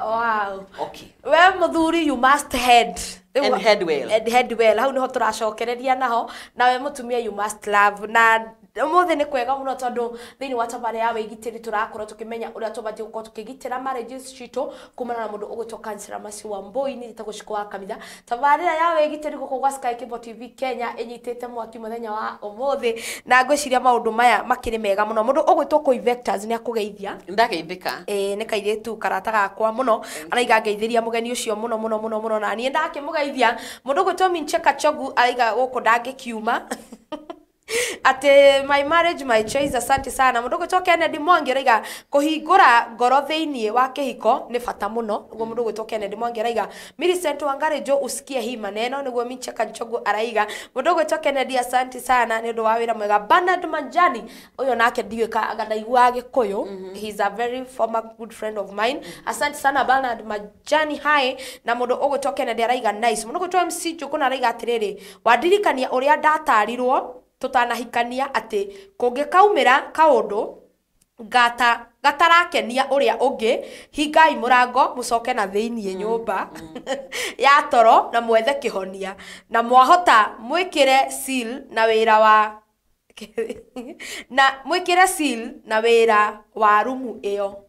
okay we mũthuri you must head and head well hau niho tũracokereria naho nawe mũtumia you must love na ũmũthĩ nĩ kwega mũno tondũ thĩinĩ wa tabarĩra ya wĩgitĩri tũrakorwo tũkĩmenya ũrĩa tũbatiĩ gũkorwo tũkĩgitĩra marriages citũ kumana na mũndũ ũgwĩtwo Kansela Mercy Wambui nĩ njĩtagwo Ciko wa Kanitha tabarĩra ya wĩgitĩri gũkũ gwa Sky Cable TV Kenya ĩnyitĩte mwaki mũthenya wa ũmũthĩ na ngwĩciria maũndũ maya makĩrĩ mega mũno mũndũ ũgwĩtwo Koi Vectors nĩ akũgeithia ndageithĩka nĩ kairĩtu karata gakwa mũno araiga ngeithĩria mũgeni ũcio mũno na niĩ ndakĩmũgeithia mũndũ ũgwĩtwo Mincheka Chogu araiga gũkũ ndangĩkiuma ate my marriage my choice asante sana mundu gwitwo Kennedy Mwangi araiga kuhingura ngoro thiini wa kihiko ni bata muno niguo mundu gwitwo Kennedy Mwangi araiga Millicent Wangari jo usikie hii maneno niguo Mincheka Chogu araiga mundu gwitwo Kennedy asante sana ni undu wa wira mwega Bernard Manjani uyo nake ndiweka aganaigua Gikuyu he is a very former good friend of mine asante sana Bernard Manjani hai na mundu gwitwo Kennedy araiga nice mundu gwitwo MC Njuguna araiga atiriri wadirikania uria ndatarirwo tutanahikania ati kungikaumira kaundu gatarakenia uria ungi hingai murango mucoke na thiini nyumba ya toro na mwethe kihonia na mwahota mwikire seal na wira wa na mwikire seal na wira wa rumu iyo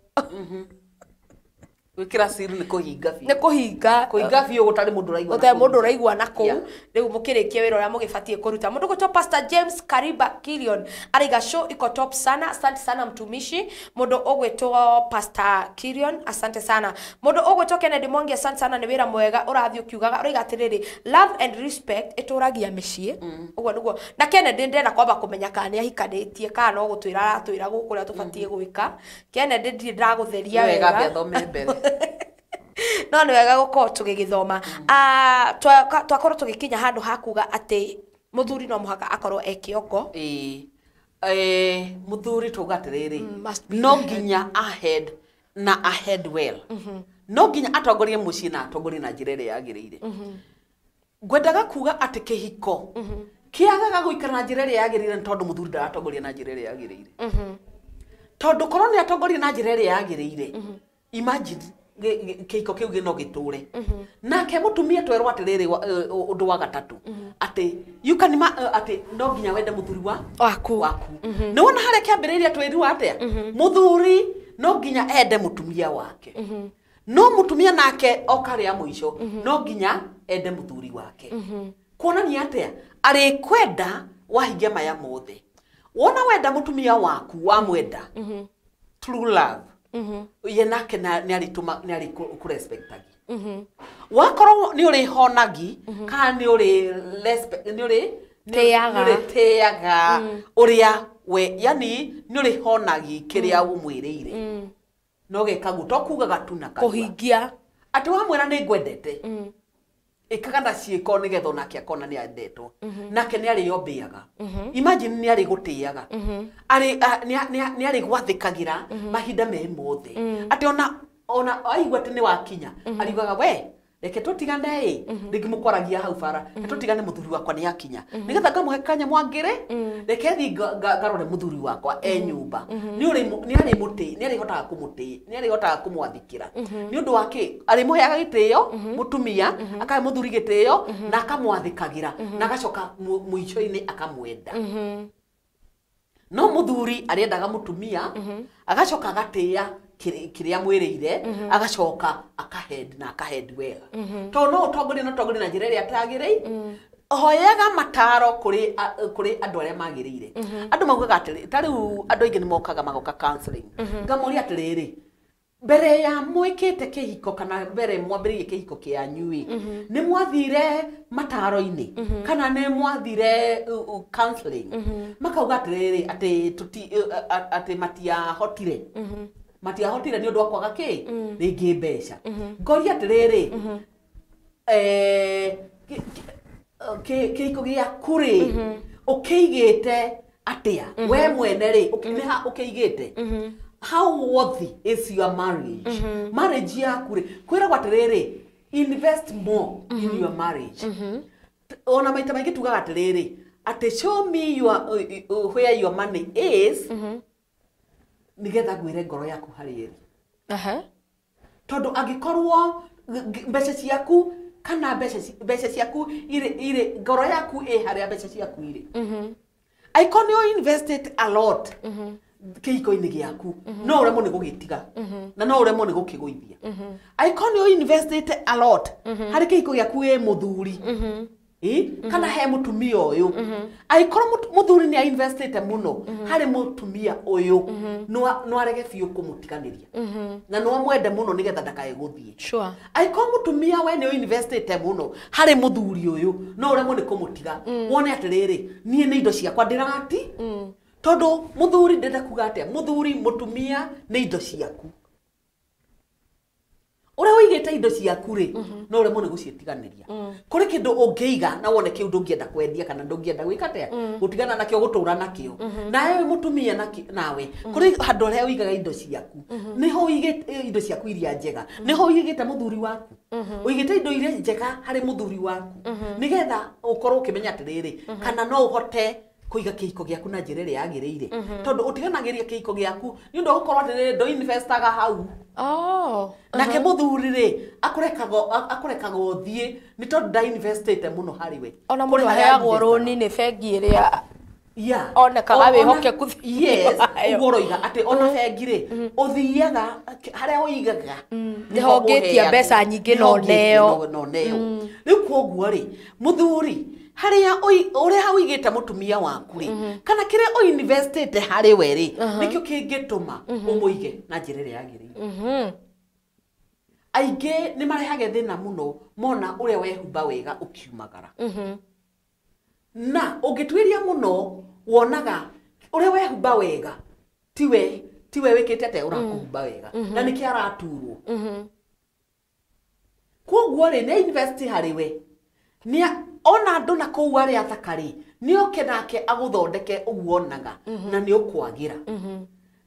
Wikira siri ni kuhinga biũ. Nĩ kũhinga. Kuhinga biũ gũtarĩ mũndũ ũraigua. Gũtarĩ mũndũ ũraigua na kũu. Rĩu mũkĩrĩkia wĩra ũrĩa mũgĩbatiĩ kũruta. Mũndũ gwĩtwo Pastor James Kariba Kilion araiga show iko top sana. Asante sana mtumishi. Mũndũ ũgwĩtwo Pastor Kilion, asante sana. Mũndũ ũgwĩtwo Kennedy Mwangi, asante sana, nĩ wĩra mwega ũrathiĩ ũkiugaga. Ũraiga atĩrĩrĩ, love and respect ĩtũragia mĩciĩ. Ũguo nĩguo. Na Kennedy ndĩrenda kwamba kũmenya kana nĩ ahikanĩtie kana no gũtwĩra aratwĩra gũkũ ũrĩa tũbatiĩ gwĩka. Kennedy ndirĩ ndagũtheria wega. Wega thome mbere. No nĩ wega gũkorwo tũgĩgĩthoma. Twakorwo tũgĩkinya handũ ha kuga atĩ mũthuri no mũhaka akorwo ekĩongo. Mũthuri tuga atĩrĩrĩ, no nginya ahead na ahead well. No nginya atongorie mũciĩ na atongorie na njĩra ĩrĩa yagĩrĩire. Ngwendaga kuga atĩ kĩhiko kĩagaga gũikara na njĩra ĩrĩa yagĩrĩire tondũ mũthuri ndaratongoria na njĩra ĩrĩa yagĩrĩire. Tondũ korwo nĩ atongoria na njĩra ĩrĩa yagĩrĩire, imagine kĩhiko kĩu gĩ no gĩtũre. Nake mũtumia twerwo atĩrĩrĩ ũndũ wa gatatũ atĩ atĩ no nginya wende mũthuri waku. Nĩ wona harĩa kĩambĩrĩria twĩrirwo atĩa? Mũthuri no nginya ende mũtumia wake. No mũtumia nake okarĩa mũico no nginya ende mũthuri wake. Kuonania atĩa? Arĩkwenda wahingia maya mothe. Wona wenda mũtumia waku wamwenda, true love, ye nake nĩ kũrespectagi. Wakorwo nĩ ũrĩ honagi kana nĩ ũrĩ teaga ũrĩa we, yani nĩ ũrĩ honagi kĩrĩa ũmwĩrĩire. No gĩkagu to kugaga tu na kanua kũhingia atĩ wamwĩra nĩ ngwendete. Ikaga na ciĩko nĩgetha onake akona nĩ endetwo. Nake nĩ arĩombĩaga. Imagine nĩ arĩgũtĩaga. Nĩ arĩgwathĩkagĩra mahinda me mothe. Atĩ ona aigua atĩ nĩ wakinya ariugaga we reke tũtigane rĩngĩ mũkwaragia hau bara tũtigane mũthuri wakwa nĩ yakinya nĩgetha ngamũhe kanya mwangĩre reke thiĩ ngarore mũthuri wakwa nyũmba. Nĩ arĩhotaga kũmũtĩĩa, nĩ arĩhotaga kũmwathĩkĩra nĩ ũndũ wake arĩmũheaga gĩtĩo mũtumia, akahe mũthuri gĩtĩo na akamwathĩkagĩra na agacoka mũico-inĩ akamwenda. No mũthuri arĩendaga mũtumia agacoka agatĩĩa kĩrĩa mwĩrĩire, agacoka akahead na akahead wega. Tondũ no ũtongoria na njĩra ĩrĩa atagĩrĩire. Hoyaga mataro kũrĩ andũ arĩa magĩrĩire. Andũ maugaga atĩrĩrĩ, ta rĩu andũ aingĩ nĩ mokaga magoka counseling. Ngamoria atĩrĩrĩ, mbere ya mwĩkĩte kĩhiko kana mbere mwambĩrĩrie kĩhiko kĩanyu nĩ mwathire mataro-inĩ kana nĩ mwathire counseling. Makauga atĩrĩrĩ atĩ matiahotire nĩ ũndũ wa kwaga rĩngĩ mbeca. Ngoria atĩrĩrĩ, kĩhiko gĩaku ũkĩigĩte atĩa we mwene nĩha ũkĩigĩte? How worthy is your marriage? Marriage yaku kwĩragwo atĩrĩrĩ, invest more in your marriage. Ona maita maingĩ tugaga atĩrĩrĩ atĩ show me where your money is, nigetha ngwĩre ngoro yaku harĩ ĩrĩ. Tondũ angĩkorwo mbeca ciaku kana mbeca ciaku irĩ ngoro yaku harĩa mbeca ciaku irĩ, angĩkorwo nĩ invested a lot kĩhiko-inĩ gĩaku, no ũremwo nĩ gũgĩtiga na no ũremwo nĩ gũkĩgũithia. Angĩkorwo nĩ invested a lot harĩ kĩhiko gĩaku mũthuri kana he mũtumia ũyũ, angĩkorwo mũthuri nĩ investete mũno harĩ mũtumia ũyũ, no arege biũ kũmũtiganĩria na no amwende mũno nĩgetha ndakae gũthiĩ. Angĩkorwo mũtumia we nĩ investete mũno harĩ mũthuri ũyũ, no ũremwo nĩ kũmũtiga wone atĩrĩrĩ, niĩ nĩ indo ciakwa ndĩrati. Tondũ mũthuri ndenda kuga atĩa, mũthuri mũtumia nĩ indo ciaku. Ũrĩa ũigĩte indo ciaku no ũremwo nĩ gũciĩtiganĩria. Kũrĩ kĩndũ ũngĩiga na wone kĩu ndũngĩenda kwendia kana ndũngĩenda gwĩka atĩa, gũtigana nakĩo gũtũũra nakĩo. Nawe mũtumia nawe kũrĩ handũ harĩa ũigaga indo ciaku, nĩho ũigĩte indo ciaku iria njega, nĩho ũigĩte mũthuri waku. Ũigĩte indo iria njega harĩ mũthuri waku nĩgetha ũkorwo ũkĩmenya atĩrĩrĩ kana no ũhote kũiga kĩhiko gĩaku na njĩra ĩrĩa yagĩrĩire. Tondũ ũtiganagĩria kĩhiko gĩaku nĩ ũndũ wa gũkorwo atĩrĩrĩ ndũ-investaga hau. Nake mũthuri akũrekaga ũthiĩ nĩ tondũ nda-investĩte mũno harĩ we. Ona mũndũ aheagwo rũni nĩ bengi ĩrĩa Yeah. Ona kaga wihokeku. Yes. Ugoroiga ati ona bengi ri uthiaga haria uigaga. Niho ngitia mbeca nyingi no neo. Riu koguo ri muthuri haria uria uigite mutumia waku ri kana kire o investite hari we ri nikio kingituma umuige na njira ria yagirire. Aige ni marehage thina muno mona uria wehumba wega ukiumagara. Na ungitwiria muno wonaga uria wehumba wega tiwe wikite ate urakuhumba wega na niki araturwo. Koguo ri ne invest hari we ni ona andu na kou ari athakari ni oke nake aguthondeke uguonaga na ni ukwagira.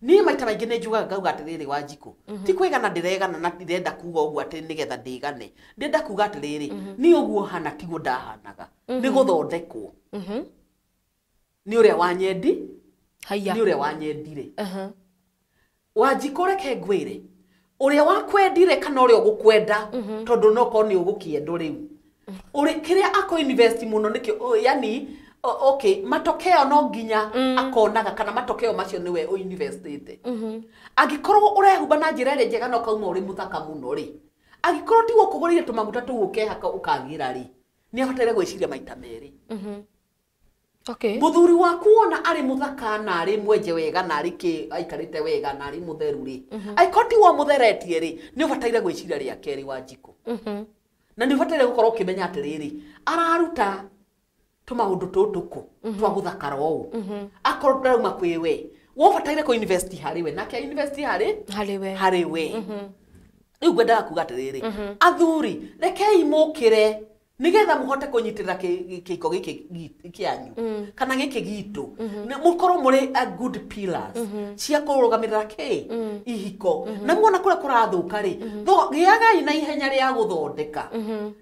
Ni maita maingi ne njugaga ngauga atiriri Wanjiku ti kwigana ndiregana na ndirenda kuga uguo ati nigetha ndigane ndenda kuga atiriri ni uguo hana tiguo ndahanaga ni guthondekwo ni uria wanyendi ni uria wanyendire Wanjiku reke ngwire uria wakwendire kana uria ugukwenda tondu no ko ni ugukiendo riu uri kiria ako invest muno nikio yani okay matokeo no nginya akonaga kana matokeo macio niwe o investite agikorwo urehumba na njira ire njega no kauma uri muthaka muno ri agikorwo ti gukugurire tumaguta tu ukehaka ukagira ri ni abatire gwiciria maita meri. Okay. Muthuri waku ona ari muthaka na ari mwenje wega na ari ki aikarite wega na ari mutheru ri aikoti wa mutheretie ri ni ubatire gwiciria ria keri Wanjiku. Na ni ubatire gukorwo ukimenya atiriri araruta tumaundu tutuku twa guthakara ou akorwo ndauma kwiwe wo bataire ko invest hari we nake invest hari we riu ngwendaga kuga atiriri athuri rekei mukire nigetha muhote kunyitirira kiko giki kianyu kana giki gitu mukorwo muri a good pillars cia kurugamirira ihiko na muona kure kurathuka ri giagai na ihenya ria guthondeka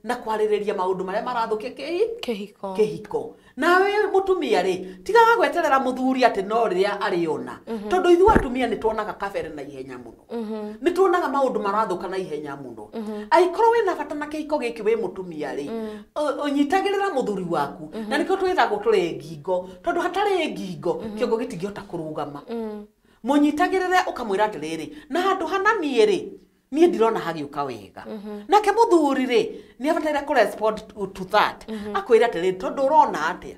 na kwaririria maundu maria marathukia kihiko nawe mutumia ri tigaga gweterera muthuri ati no riria ariona tondu ithu atumia ni tuonaga kabere na ihenya muno ni tuonaga maundu marathuka na ihenya muno aikorwo wina bata na kihiko giki we mutumia ri unyitagirira muthuri waku na nikio twithagwo turi ngingo tondu hatari ngingo kiongo gitingihota kurugama munyitagirire ukamwira atiriri na handu hananie ri nie ndirona hagiuka wega nake muthuri ri ni abatire ku respond to that akwira atiriri tondu urona atia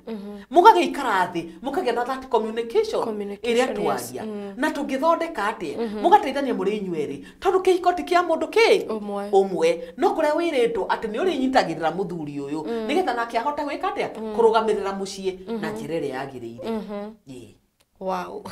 mugagiikara thi mukagia na that communication iria twaria na tungithondeka atia mugateithania muri inyueri tondu kihiko ti kia mundu umwe no kuria wiritwo ati ni uri nyitagirira muthuri uyu nigetha nake ahota gwika atia kurugamirira mucii na njira iria yagirire. Wow.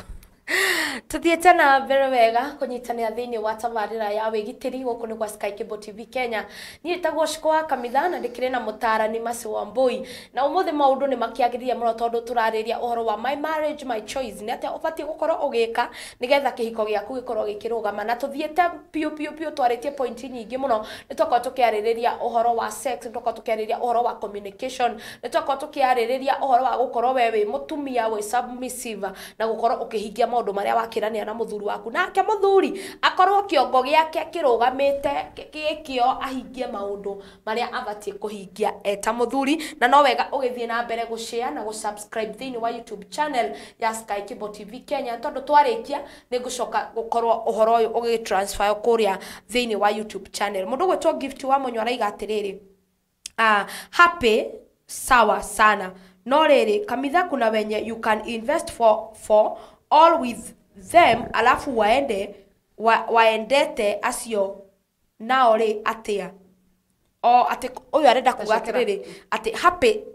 Tuthiete na mbere wega kunyitanira thiini wa tabarira ya wigitiri guku ni kwa Sky Cable TV Kenya. Ni etagwo Shikoa Kamitha na ndikire na mutarani Masi Wambui na umuthi maundu ni makiagiriria muno tondu turariria uhoro wa my marriage my choice ni ati ubatie gukorwo ugika nigetha kihiko giaku gikorwo gikirugama na tuthiete pio twaritie point nyingi muno ni twakorwo tukiaririria uhoro wa sex ni twakorwo tukiaririria uhoro wa communication ni twakorwo tukiaririria uhoro wa gukorwo wewe mutumia we submissive na gukorwo ukihingia maundu maria wakirania na muthuri waku nake muthuri akorwo kiongo giake kirugamite gikio ahingie maundu maria abatie kuhingia eta muthuri na no wega ugithie na mbere gushare na gusubscribe thiini wa YouTube channel ya Sky Cable TV Kenya tondu twarikia ni gucoka gukorwo uhoro uyu ugitransfer kuria thiini wa YouTube channel mundu gwetwo gift wa munyo araiga atiriri happy sawa sana no riri Kamitha kuna wenye you can invest for all with them alafu waendete acio nao ri atia ati uyu arenda kuga atiriri ati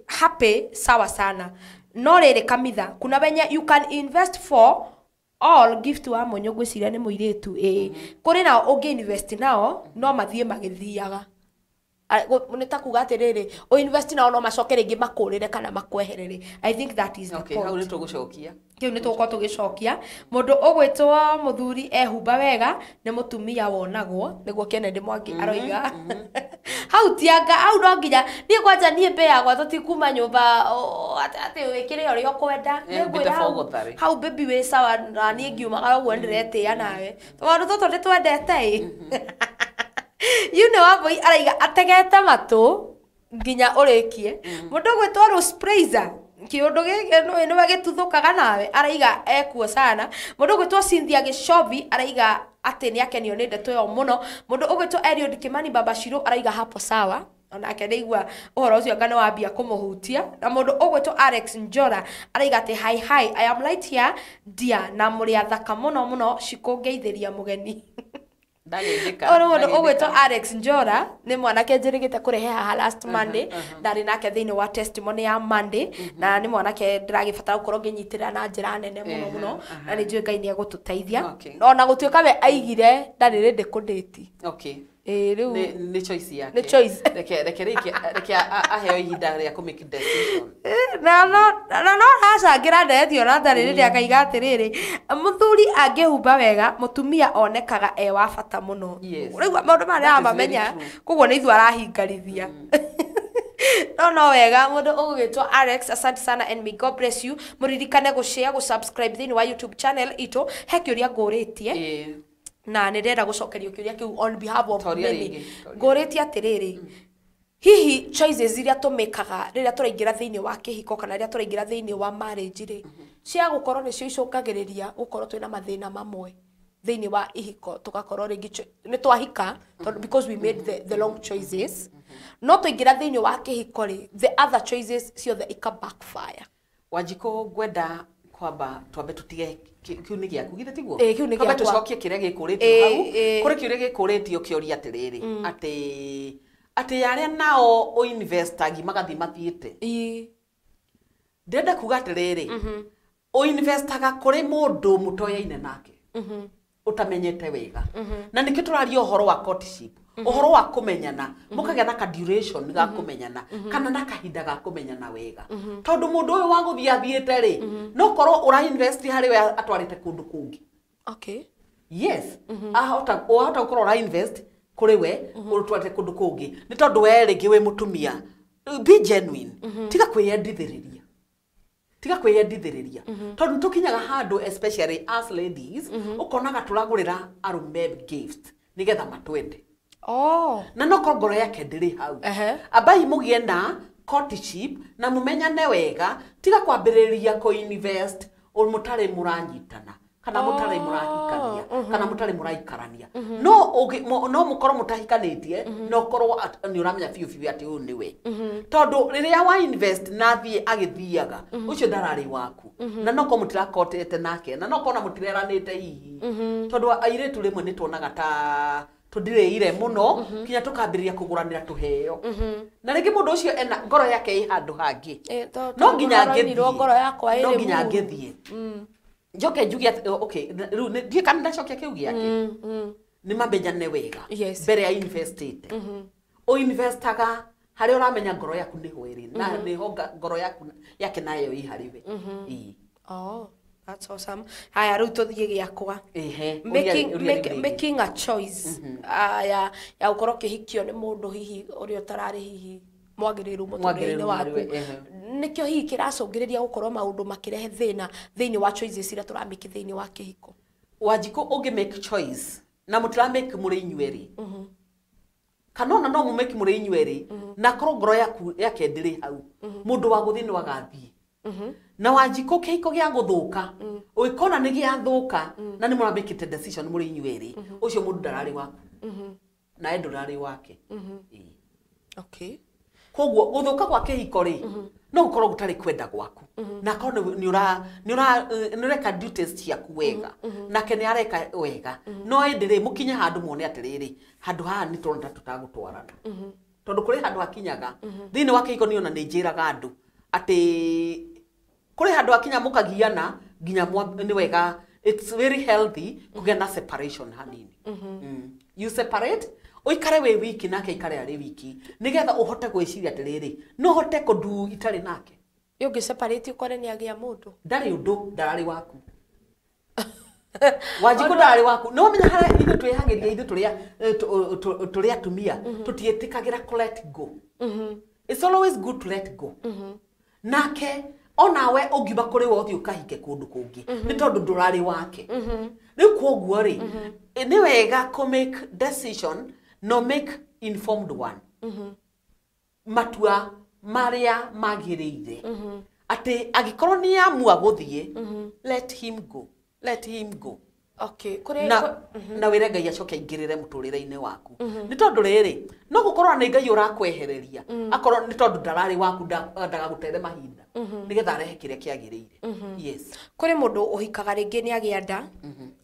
happy sawa sana no riri Kamitha kuna wenye you can invest for all gift wa monyo gwiciria ni muiritu kuri nao ungi invest nao no mathie magithiaga nita kuga atiriri o invest nao no macoke ringi makurire kana makweherere. I think that is the point. Hau ni tugucokia kiu ni tuko tugicokia mundu ugwitwo muthuri ehumba wega ni mutumia wonagwo niguo Kennedy Mwangi aroiga hau tianga hau no nginya ni kwanja nie mbea gwa tutikuma nyumba ati wikire uri okwenda hau baby we sawa na nie ngiuma guo ndiretia nawe tondu toto ni twendete you know Wambui araiga ategete matu nginya urikie mundu gwitwo Rose Praiser kiundu gike no wagituthukaga nawe araiga ekuo sana mundu gwitwo Cynthia Gichovi araiga ati ni akenio ni ndeto yo muno mundu ugwitwo Eliud Kimani Babashiro araiga hapo sawa onake ndeigua uhoro ucio ngano wambia kumuhutia na mundu ugwitwo Alex Njora araiga ati hi I am right here dear na muri athaka muno cikungeithiria mugeni Oro mundu ugwitwo Alex Njora ni mwanake njirigite kurehe haha last Monday ndari nake thiini wa testimony ya Monday na ni mwanake ndiragibatara gukorwo nginyitira na njira nene muno na ni njui Ngai ni egututeithia ona gutuika we aigire ndari rindi kudate riu ni choice yake ni choice reke aheo ihinda ria ku make decision no acangira ndetio na ndari rindi akaiga atiriri muthuri angihumba wega mutumia onekaga wa bata muno riu maundu maria amamenya koguo ni ithu arahingarithia no wega mundu ugwitwo Alex asante sana and may God bless you muririkane gushare subscribe thini wa YouTube channel ito he kiuria nguritie na nirenda gucokerio kiuria kiu on behalf of many nguritie atiriri hihi choices iria tumekaga riria turaingira thiini wa kihiko kana riria turaingira thiini wa marriage ri cia gukorwo nicio icungagiriria gukorwo twina mathina mamwe thiini wa ihiko tugakorwo ringi ni twahika because we made the wrong choices no tuingira thiini wa kihiko ri the other choices ciothe ika backfire Wanjiko gwenda kwamba twambe tutige kiu ni giaku githe tiguo kiu ni giaku tucokie kiria gikuritio hau kuri kiuria gikuritio kioria atiriri ati yaria nao o investagi magathi mathiite ndenda kuga atiriri o investaga kuri mundu mutoyaine nake utamenyete wega na nikio turaria uhoro wa courtship uhoro wa kumenyana mukagia na ka duration ga kumenyana kana na kahinda ga kumenyana wega tondu mundu uyu wa guthia thiete ri no korwo ura invest hari we atwarite kundu kungi yes ahota gukorwo ura invest kuri we urutwate kundu kungi ni tondu we ringi we mutumia be genuine tiga kwiyendithiriria tondu tukinyaga handu especially as ladies ukonaga turagurira arume gift nigetha matwende na no ngoro yake ndiri hau abai mugie na courtship na mumenyane wega tiga kwambiriria ko invest o mutare muranyitana kana mutare murahikania kana mutare muraikarania no mukoro mutahikanitie no korwo ni uramenya fiu ati u ni we tondu riria wa invest na thie agithiaga ucio ndarari waku na no ko mutirakotete nake na no kona mutireranite hihi tondu airetu rimwe ni tuonaga ta tudireire muno kinya tukambiriria kuguranira tuheo na ringi mundu ucio ena ngoro yake i handu hangi no nginya ngethie njoke njugia okay riu ndie kana ndacokia kiu giake ni mamenyane wega mbere ya investite o investaga hari uramenya ngoro yaku ni hweri na ni ho ngoro yaku yake nayo i hariwe that's awesome. Haya riu tuthie giakwa making a choice ya ukorwo kihikio ni mundu hihi uri utarari hihi mwagiriru muturire waku nikio hihi kiracungiriria gukorwo maundu makirehe thina thiini wa choices iria turamiki thiini wa kihiko Wanjiko ungi make choice na mutiramake muri inyueri kanona no mu make muri inyueri na korwo ngoro yaku yake ndiri hau mundu wa guthini wagathie na Wanjiko kihiko gia guthuka uikona ni gia thuka na ni muramikite decision muri inyueri ucio mundu ndarari waku na endo ndarari wake koguo guthuka kwa kihiko ri no gukorwo gutari kwenda gwaku na korwo ni ureka duties ciaku wega na kene areka wega no endere mukinya handu muone atiriri handu haha ni turonda tutagutwarana tondu kuri handu hakinyaga thini wa kihiko ni ona ni njiraga andu ati kuri handu akinya mukagiana ginya ni wega it's very healthy kugia na separation hanini you separate oikare we wiki nake ikare ari wiki nigetha uhote gwiciria atiriri no hote kundu itari nake yonge separate ukore ni agia mundu ndari undu ndarari waku Wanjiko ndarari waku no menya hara ithu twihangiria ithu turia atumia tutietikagera ku let go it's always good to let go nake onawe ungiba kuri wothi ukahike kundu kungi ni tondu ndurari wake riu koguo ri ni wega ku make decision no make informed one matua maria magirire ate agikorwo ni amua guthie let him go, let him go. Okay, kure na wire Ngai acoke aingirire muturire-ini waku ni tondu riri no gukorwo ni Ngai urakwehereria akorwo ni tondu ndarari waku ndaga gutere mahinda nigetha arehe kiria kiagirire. Yes, kuri mundu uhikaga ringi ni agianda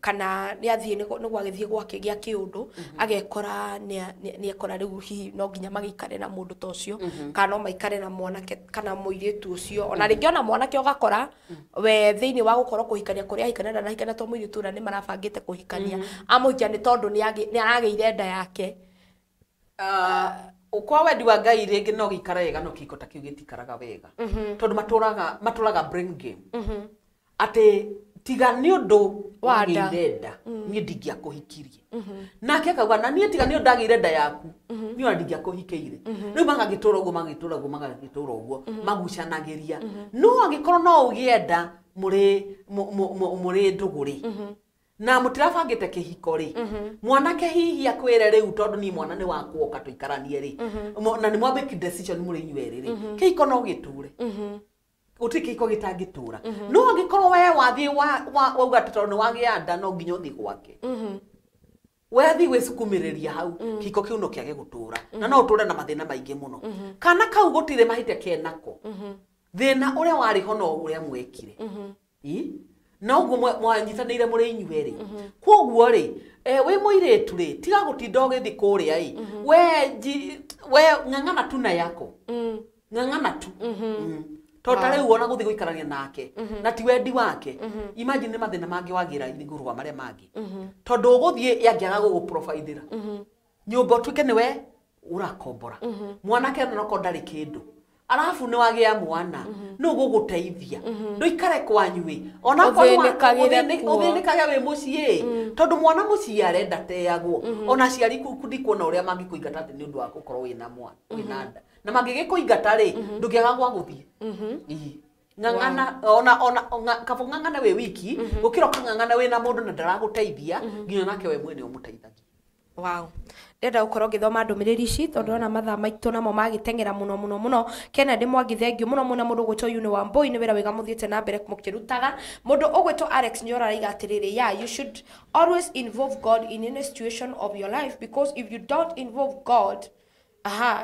kana ni athie ni gwagithie gwake gia kiundu agekora ni ekora riu hihi no nginya magikare na mundu tocio kana no maikare na mwanake kana muiritu ucio ona ringi ona mwanake ugakora we thiini wa gukorwo kuhikania kuria hikanenda na hikana to muiritu na ni marabangite kuhikania amuhikia ni tondu ni arageire nda yake. Ukwa wendi wa Ngai ringi no gikara wega no kiko ta kiu gitikaraga wega tondu maturaga brain game ate tiga ni undu wa nda ni ndingia kuhikirie nake akauga na ni tiga ni undu agire nda yaku ni undu ndingia kuhikeire riu magagitura uguo magucanagiria no agikorwo no ugienda muri nduguri na mutirabangite kihiko ri mwanake hihi akwire riu tondu ni mwana ni wakwo katuikaranie ri na ni mwambike decision muri inyueri ri kihiko no giture utikiko gitangitura no angikorwo we wathie wauga tondu ni wagianda no nginya uthi gwake wethi gwisukumiriria hau kihiko kiu no kiage gutura na no uture na mathina maingi muno kana kau gutire mahite kenako thina uria wari ho no uria mwekire na uguo mwanyitanire muri inyueri kwoguo ri we muiretu ri tiga gutinda ugithi kuria we ng'ang'ana tu na yako ng'ang'ana tu tondu riu wona guthi guikarania nake na ti wendi wake imagine mathina mangi wagira iguru wa maria mangi tondu uguthie yangiaga guguprovidera nyumba tuike niwe urakombora mwanake no kondari kindu alafu ni wagia mwana no guguteithia ndoikare kwanyui ona kwa uthinikage we mucie tondu mwana mucie arenda teagwo ona ciari kudikwo na uria mangi kuingata ni undu wa gukorwo wina mwana wina nda na mangi gikuingata ri ndugiaga gwa guthie ng'ang'ana ona kabo ng'ang'ana we wiki gukira kang'ang'ana we na mundu na ndaraguteithia nginya nake we mwene umuteithagia. Wow. Ndenda gukorwo ngithoma ndumiriri ici tondu ona mathaa maitu namo magitengera muno Kennedy Mwangi thengio muno mundu gwitwo Yuni Wambui ni wira wega muthiete na mbere mukirutaga mundu ugwitwo Alex Nyora raiga atiriri you should always involve God in any situation of your life, because if you don't involve God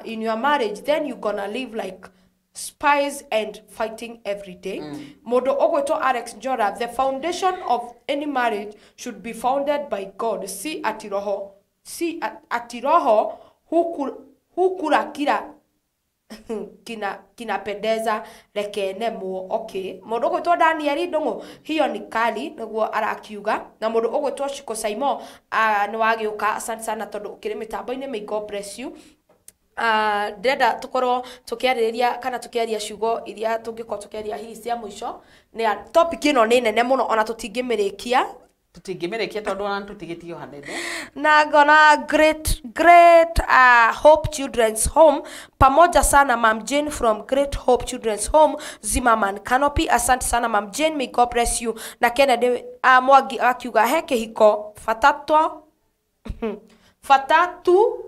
in your marriage, then you're gonna live like spies and fighting every day. Mundu ugwitwo Alex Nyora, the foundation of any marriage should be founded by God. Si atiroho hukura kinapendeza lekenemo. Okay, mundu ugwitwo Daniel Ndungu, hiyo ni kali niguo arakiuga. Na mundu ugwitwo Shiko Saimo ni wagiuka, asante sana tondu ukiri mitambo-ini. May God bless you. Ndenda tukorwo tukiariria kana tukiaria ciugo iria tungikorwo tukiaria hihi cia mwisho. Ni topic ino ni nene muno ona tutingimirikia tondu ona tutigitio hanene na gona great Hope Children's Home pamoja sana Mam Jane from Great Hope Children's Home Zimmerman Canopy. Asante sana Mam Jane, may God bless you. Na Kennedy Mwangi akiuga he kihiko fatatu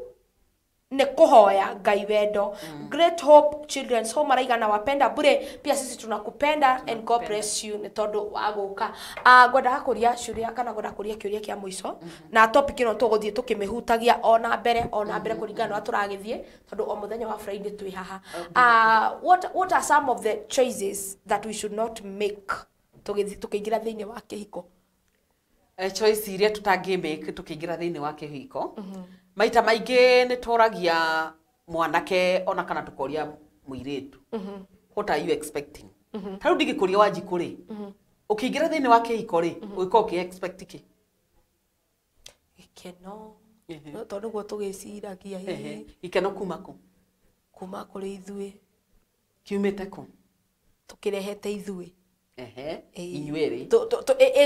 ne kuhoya Ngai wendo. Great Hope Children's Home araiga na wapenda bure, pia sisi tunakupenda and God bless you ni tondu waguka. Ngoda kuria shuria kana ngoda kuria kiuria kia mwisho na topic ino tuguthie tukimihutagia ona mbere kuringana na turagithie tondu o muthenya wa Friday twi haha. What are some of the choices that we should not make tukiingira thiini wa kihiko? Choice iria tutangimake tukiingira thiini wa kihiko maita maingi ni turagia mwanake ona kana tukoria muiretu what are you expecting? Taru ndingikuria wanjiku ri ukiingira thiini wa kihiko ri uko expect ki ikeno no tondu gwo tugiciragia hihi ikeno kuma kuri ithui kiumite ku tukirehete ithui inyueri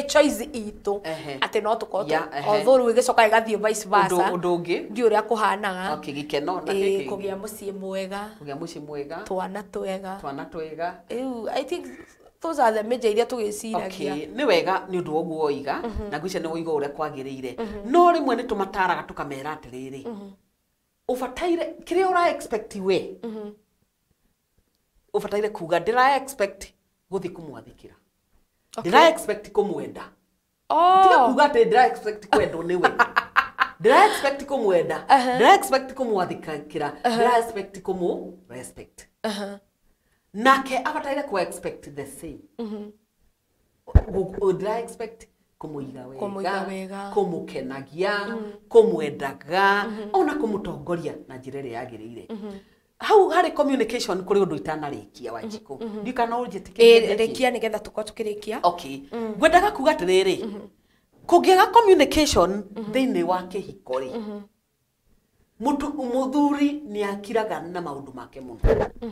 choice itu ati no tukorwo although igicoka igathie vice versa undu ungi ndi uria kuhanaga gikeno na kiki kugia mucii mwega twana twega I think those are the major iria tugiciragia. Ni wega ni undu woguo oiga na ngwicia ni woiga uria kwagirire no rimwe ni tumataraga tukamera atiriri ufataire kiria ura expect we ufataire kuga ndira expect guthi kumwathikira Okay. ndira expect kumwenda Oh. tiga kuga ati ndira expect kwendwo niwe ndira expect kumwenda ndira expect kumwathikira ndira expect kumu respect nake abataire ku expect the same ndira expect kumuiga wega kumukenagia kumwendaga ona kumutongoria na njira ĩrĩa yagĩrĩire hau hari communication kuri undu itanarikia Wanjiku you can all rekia nigetha tuko tukirikia okay ngwendaga kuga atiriri kugiega communication thiini wa kihiko ri muthuri ni akiraga na maundu make muno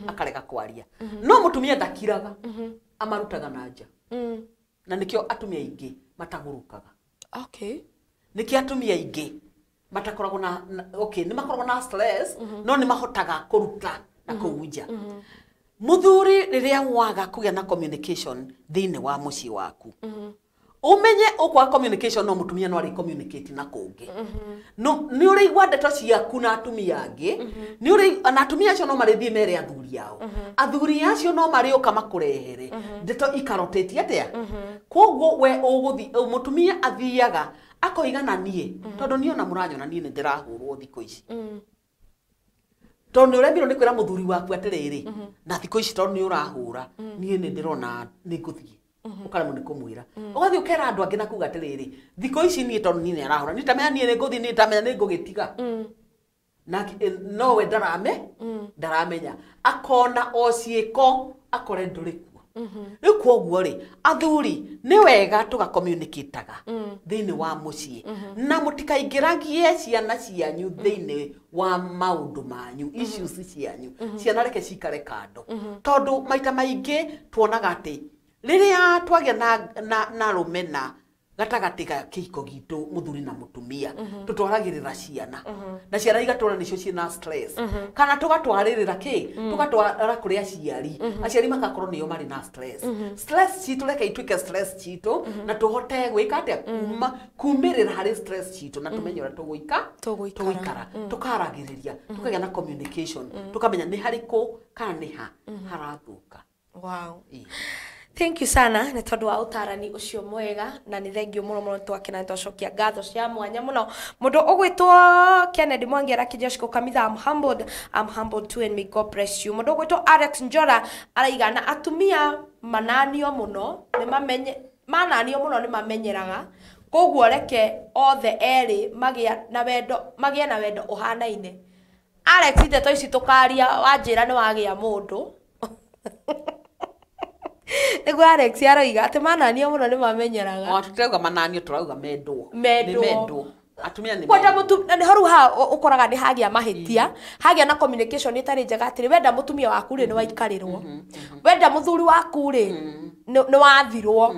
akarega kwaria no mutumia ndakiraga amarutaga na nja na nikio atumia ingi matagurukaga okay nikio atumia ingi matakoragwo na okay ni makoragwo na stress no ni mahotaga kuruta na kuunja muthuri riria waga kugia na communication thiini wa mucii waku umenye ukwa communication no mutumia no ari communicate na kungi no ni uri igwa ndeto ciaku na atumia angi ni uri na atumia acio no marithie mere athuri yao athuri acio no mari uka makurehere ndeto ikarotate atia kwoguo we uguthi mutumia athiaga akoigana nie tondu ni ona muranyona nie ni ndirahurwo thiko ici tondu urembirwo ni kwira muthuri waku atiriri na thiko ici tondu ni urahura nie ni ndirona ni nguthie ukaremwo ni kumwira ugathi ukera andu angi na kuga atiriri thiko ici nie tondu nie ni arahura ni tamenya nie ni nguthie ni tamenya ni ngugitiga na no we ndaramenya akona o ciiko akore nduri ni kwoguo ri athuri ni wega tuga communicataga thiini wa mucii na mutikaingiragie ciana cianyu thiini wa maundu manyu issues cianyu ciana reke cikare kando tondu maita maingi tuonaga ati riria twagia na rumena gatagati ga kihiko gitu muthuri na mutumia tutwaragirira ciana na ciana igatura nicio ciina stress kana tugatwaririra tugatwara kuria aciari aciari makakorwo nio mari na stress citu reke ituike stress citu na tuhote gwika atia kumirira hari stress citu na tumenye ura tuguikara tukaragiriria tukagia na communication tukamenya ni hariku kana ni harathuka. Wow. Thank you sana ni tondu wa utarani ucio mwega na ni thengio muno twakena twacokia ngatho cia mwanya muno mundu ugwitwo Kennedy Mwangi arakijashiko kamitha I'm humbled too and may God bless you mundu ugwitwo Alex Njora araigana atumia mananio muno ni mamenyeraga koguo reke othe eri magia na wendo uhanaine Alex ndeto ici tukaria wanjira ni wagia mundu Ego Alex yaroiga ati mananio muno ni mamenyeraga. O tutirauga mananio turauga mendwo. Atumia ni kwenda mutu na horu ha ukoraga ni hagia mahitia hagia na communication itari njega atiri wenda mutumia waku ri ni waikarirwo wenda muthuri waku ri ni wathirwo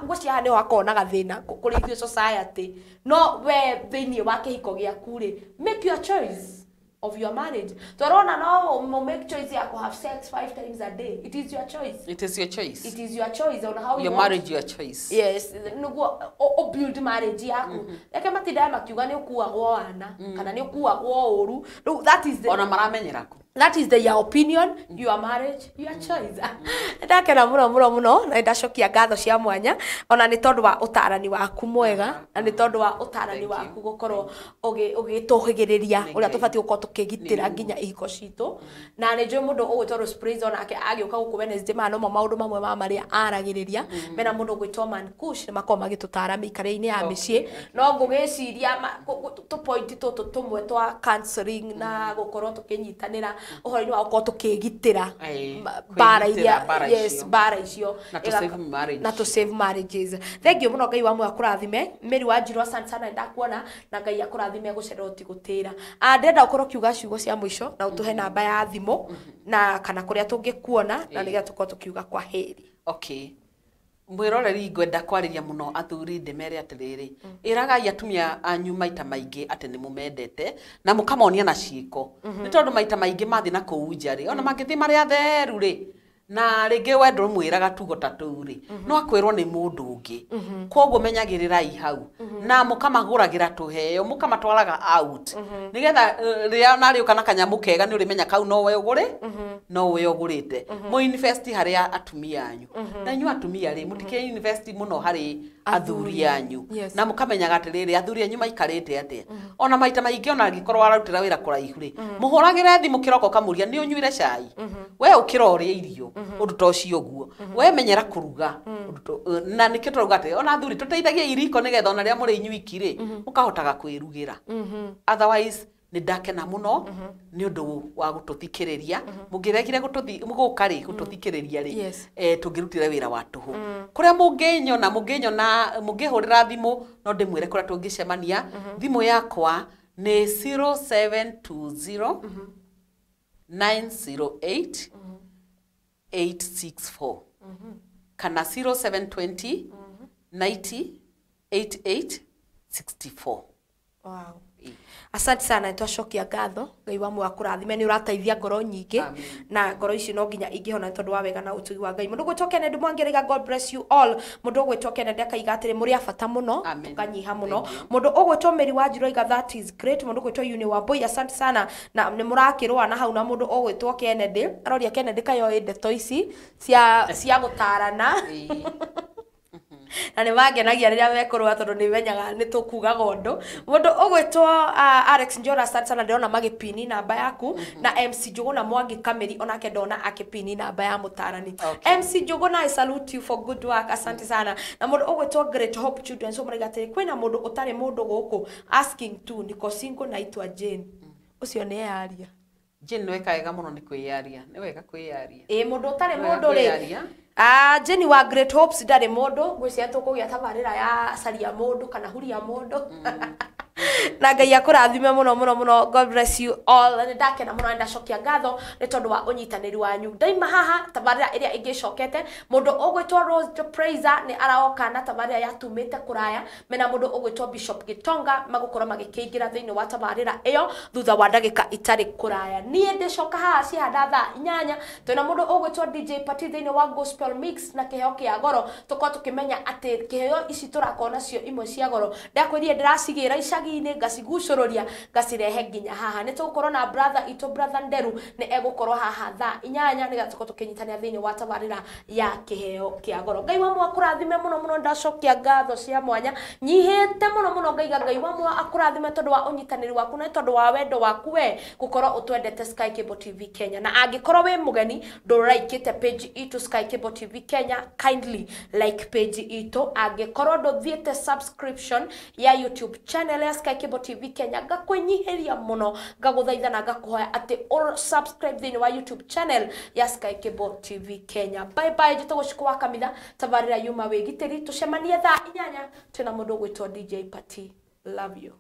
ngwacia ni wakonaga thina kuri ithuĩ society no we thiini wa kihiko giaku ri make your choice of your marriage. Torona no make choice ya have sex 5 times a day. It is your choice. It is your choice. It is your choice on how your marriage your choice. Yes, no build marriage yaku. Eke matida makiuga ni ukuagwo wana kana ni ukuagwo uru. That is the ona maramenyera ku. That is your opinion, your marriage, your choice. Ndakena muno na ndacokia ngatho cia mwanya ona ni tondu wa utarani waku mwega na ni tondu wa utarani waku gukorwo ugituhigiriria uria tubati gukorwo tukigitira nginya ihiko citu na ni njui mundu ugwitwo Sprays ona ake agiuka guku Wednesday no maundu mamwe ma maria aragiriria mena mundu ugwitwo Man Kush ni makoma gitutara mikare-ini ya micii no ngugiciria tu point tutu tumwe twa counseling na gukorwo tukinyitanira uhoro-ini wa gukorwo tukigitira bara icio na to save marriages. Thank you muno Ngai wa mwe akurathime Mary Wanjiru asante sana ndakuona na Ngai akurathime gucerwo utigutira ndenda ukorwo kiuga ciugo cia mwisho na utuhe namba ya thimu na kana kuria tungikuona na nigetha tukorwo tukiuga kwa heri. Okay, mwiroreri ngwenda kwariria muno athuri ndemere atiriri iragai atumia anyu maita maingi ati ni mumendete na mukamonia na ciiko ni tondu maita maingi mathi na kuunja ri ona mangithi mari atheru ri na rĩngĩ wendo mwĩraga tugo ta tũrĩ no akwĩrwo nĩ mũndũ ũngĩ koguo menyagĩrĩrai hau na mũkamagũragĩra tũheo mũkamatwaraga out nĩgetha rĩrĩa narĩ ũkana kanyamũ kega nĩ ũrĩmenya kau no we ũgũrĩ no we ũgũrĩte mũ invest harĩa atumia anyu na inyuĩ atumia rĩ mũtike invest mũno harĩ athuri anyu na mũkamenyaga atĩrĩrĩ athuri anyu maikarĩte atĩa ona maita maingĩ ona angĩkorwo ararutĩra wĩra kũraihu rĩ mũhũragĩre thimũ kĩroko kamũria nĩ ũnyuire cai we ũkĩra ũrĩa irio ũndũ ta ũcio ũguo we menyera kũruga na nĩkĩo tũrauga atĩ ona athuri tũteithagie iriko nĩgetha ona rĩrĩa mũrĩ inyuiki rĩ mũkahotaga kwĩrugĩra otherwise nĩ ndakena mũno nĩ ũndũ wa gũtũthikĩrĩria mũngĩregire gũka rĩ gũtũthikĩrĩria rĩ tũngĩrutire wĩra wa tũhũ kũrĩa mũngĩnyona mũngĩhũrĩra thimũ no ndĩmwĩre kũrĩa tũngĩcemania thimũ yakwa nĩ 0720 908 864 kana 0720 90 88 64. Wow. Asante sana nitwacokia ngatho Ngai wa mwa kũrathime ni ũrateithia ngoro nyingĩ na ngoro ici no nginya ingĩhona tondũ wa wega na ũtugi wa Ngai mũndũ gwĩtwo Kennedy Mwangĩrĩga God bless you all mũndũ gwĩtwo Kennedy akaiga atĩrĩ mũrĩ abata mũno tukanyiha mũno mũndũ ũgwĩtwo Mary Wanjiru aiga that is great mũndũ gwĩtwo Uni Wambui asante sana na nĩ mũrakĩrũa na hau na mũndũ ũgwĩtwo Kennedy aroria Kennedy kayo ndeto ici cia gũtarana na nĩ mangenagia rĩrĩa mekũrũa tondũ nĩ menyaga nĩ tũkugaga ũndũ mũndũ ũgwĩtwo Alex Njora asante sana ndĩrona magĩpini namba yaku na MC Njũgũna Mwangi Kameri onake ndona akĩpini namba ya mũtarani MC Njũgũna I salute you for good work asante sana na mũndũ ũgwĩtwo Great Hope Children so mũraiga atĩrĩ kwĩna mũndũ ũtarĩ mũndũ gũkũ asking to niko single naitwa Jane ũcio nĩ yaria Jane nĩ weka wega mũno nĩ kwĩyaria nĩ wega kwĩyaria mũndũ ũtarĩ mũndũ rĩ Jenny wa Great Hopes ndarĩ mũndũ gwĩcia tũkũgĩa tabarĩra ya caria mũndũ kana huria mũndũ na Ngai akũrathime mũno mũno mũno God bless you all nĩ ndakena mũno ndacokia ngatho nĩ tondũ wa ũnyitanĩri wanyu ndaima haha tabarĩra ĩrĩa ĩngĩcokete mũndũ ũgwĩtwo Rose Praiser nĩ araoka na tabarĩra yatumĩte kũraya mena mũndũ ũgwĩtwo Bishop Gitonga magũkorwo magĩkĩingĩra thĩinĩ wa tabarĩra ĩyo thutha wa ndagĩka itarĩ kũraya niĩ ndĩcoka haha cihanda thaa 8 twĩna mũndũ ũgwĩtwo DJ Party thĩinĩ wa Gospel Mix na kĩheo kĩa goro tũkorwo tũkĩmenya atĩ kĩheo ici tũrakorwo nacio imwe cia goro ndakwĩrire ndĩracigĩra icagi-inĩ ngacigucũrũria ngacirehe nginya haha nĩ tũgũkorwo na brother itũ brother Nderu nĩ egũkorwo haha thaa 8 nĩgetha tũkorwo tũkĩnyitanĩra thĩinĩ wa tabarĩra ya kĩheo kĩa goro Ngai wa mwa akũrathime mũno mũno ndacokia ngatho cia mwanya nyihĩte mũno mũno ngaiga Ngai wa mwa akũrathime tondũ wa ũnyitanĩri waku na tondũ wa wendo waku we gũkorwo ũtwendete Sky Cable TV Kenya na angĩkorwo wĩ mũgeni ndũraikĩte page itũ Sky Cable TV Kenya kindly like page itũ angĩkorwo ndũthiĩte subscription ya YouTube channel ya Sky Cable TV Kenya ngakwĩnyiheria mũno ngagũthaitha na ngakũhoya atĩ subscribe thĩinĩ wa YouTube channel ya Sky Cable TV Kenya bye bye njĩtũgũcikũ wa kanitha tabarĩra yuma wĩgitĩri tũcemanie thaa 8 twĩna mũndũ gwĩtwo DJ Party love you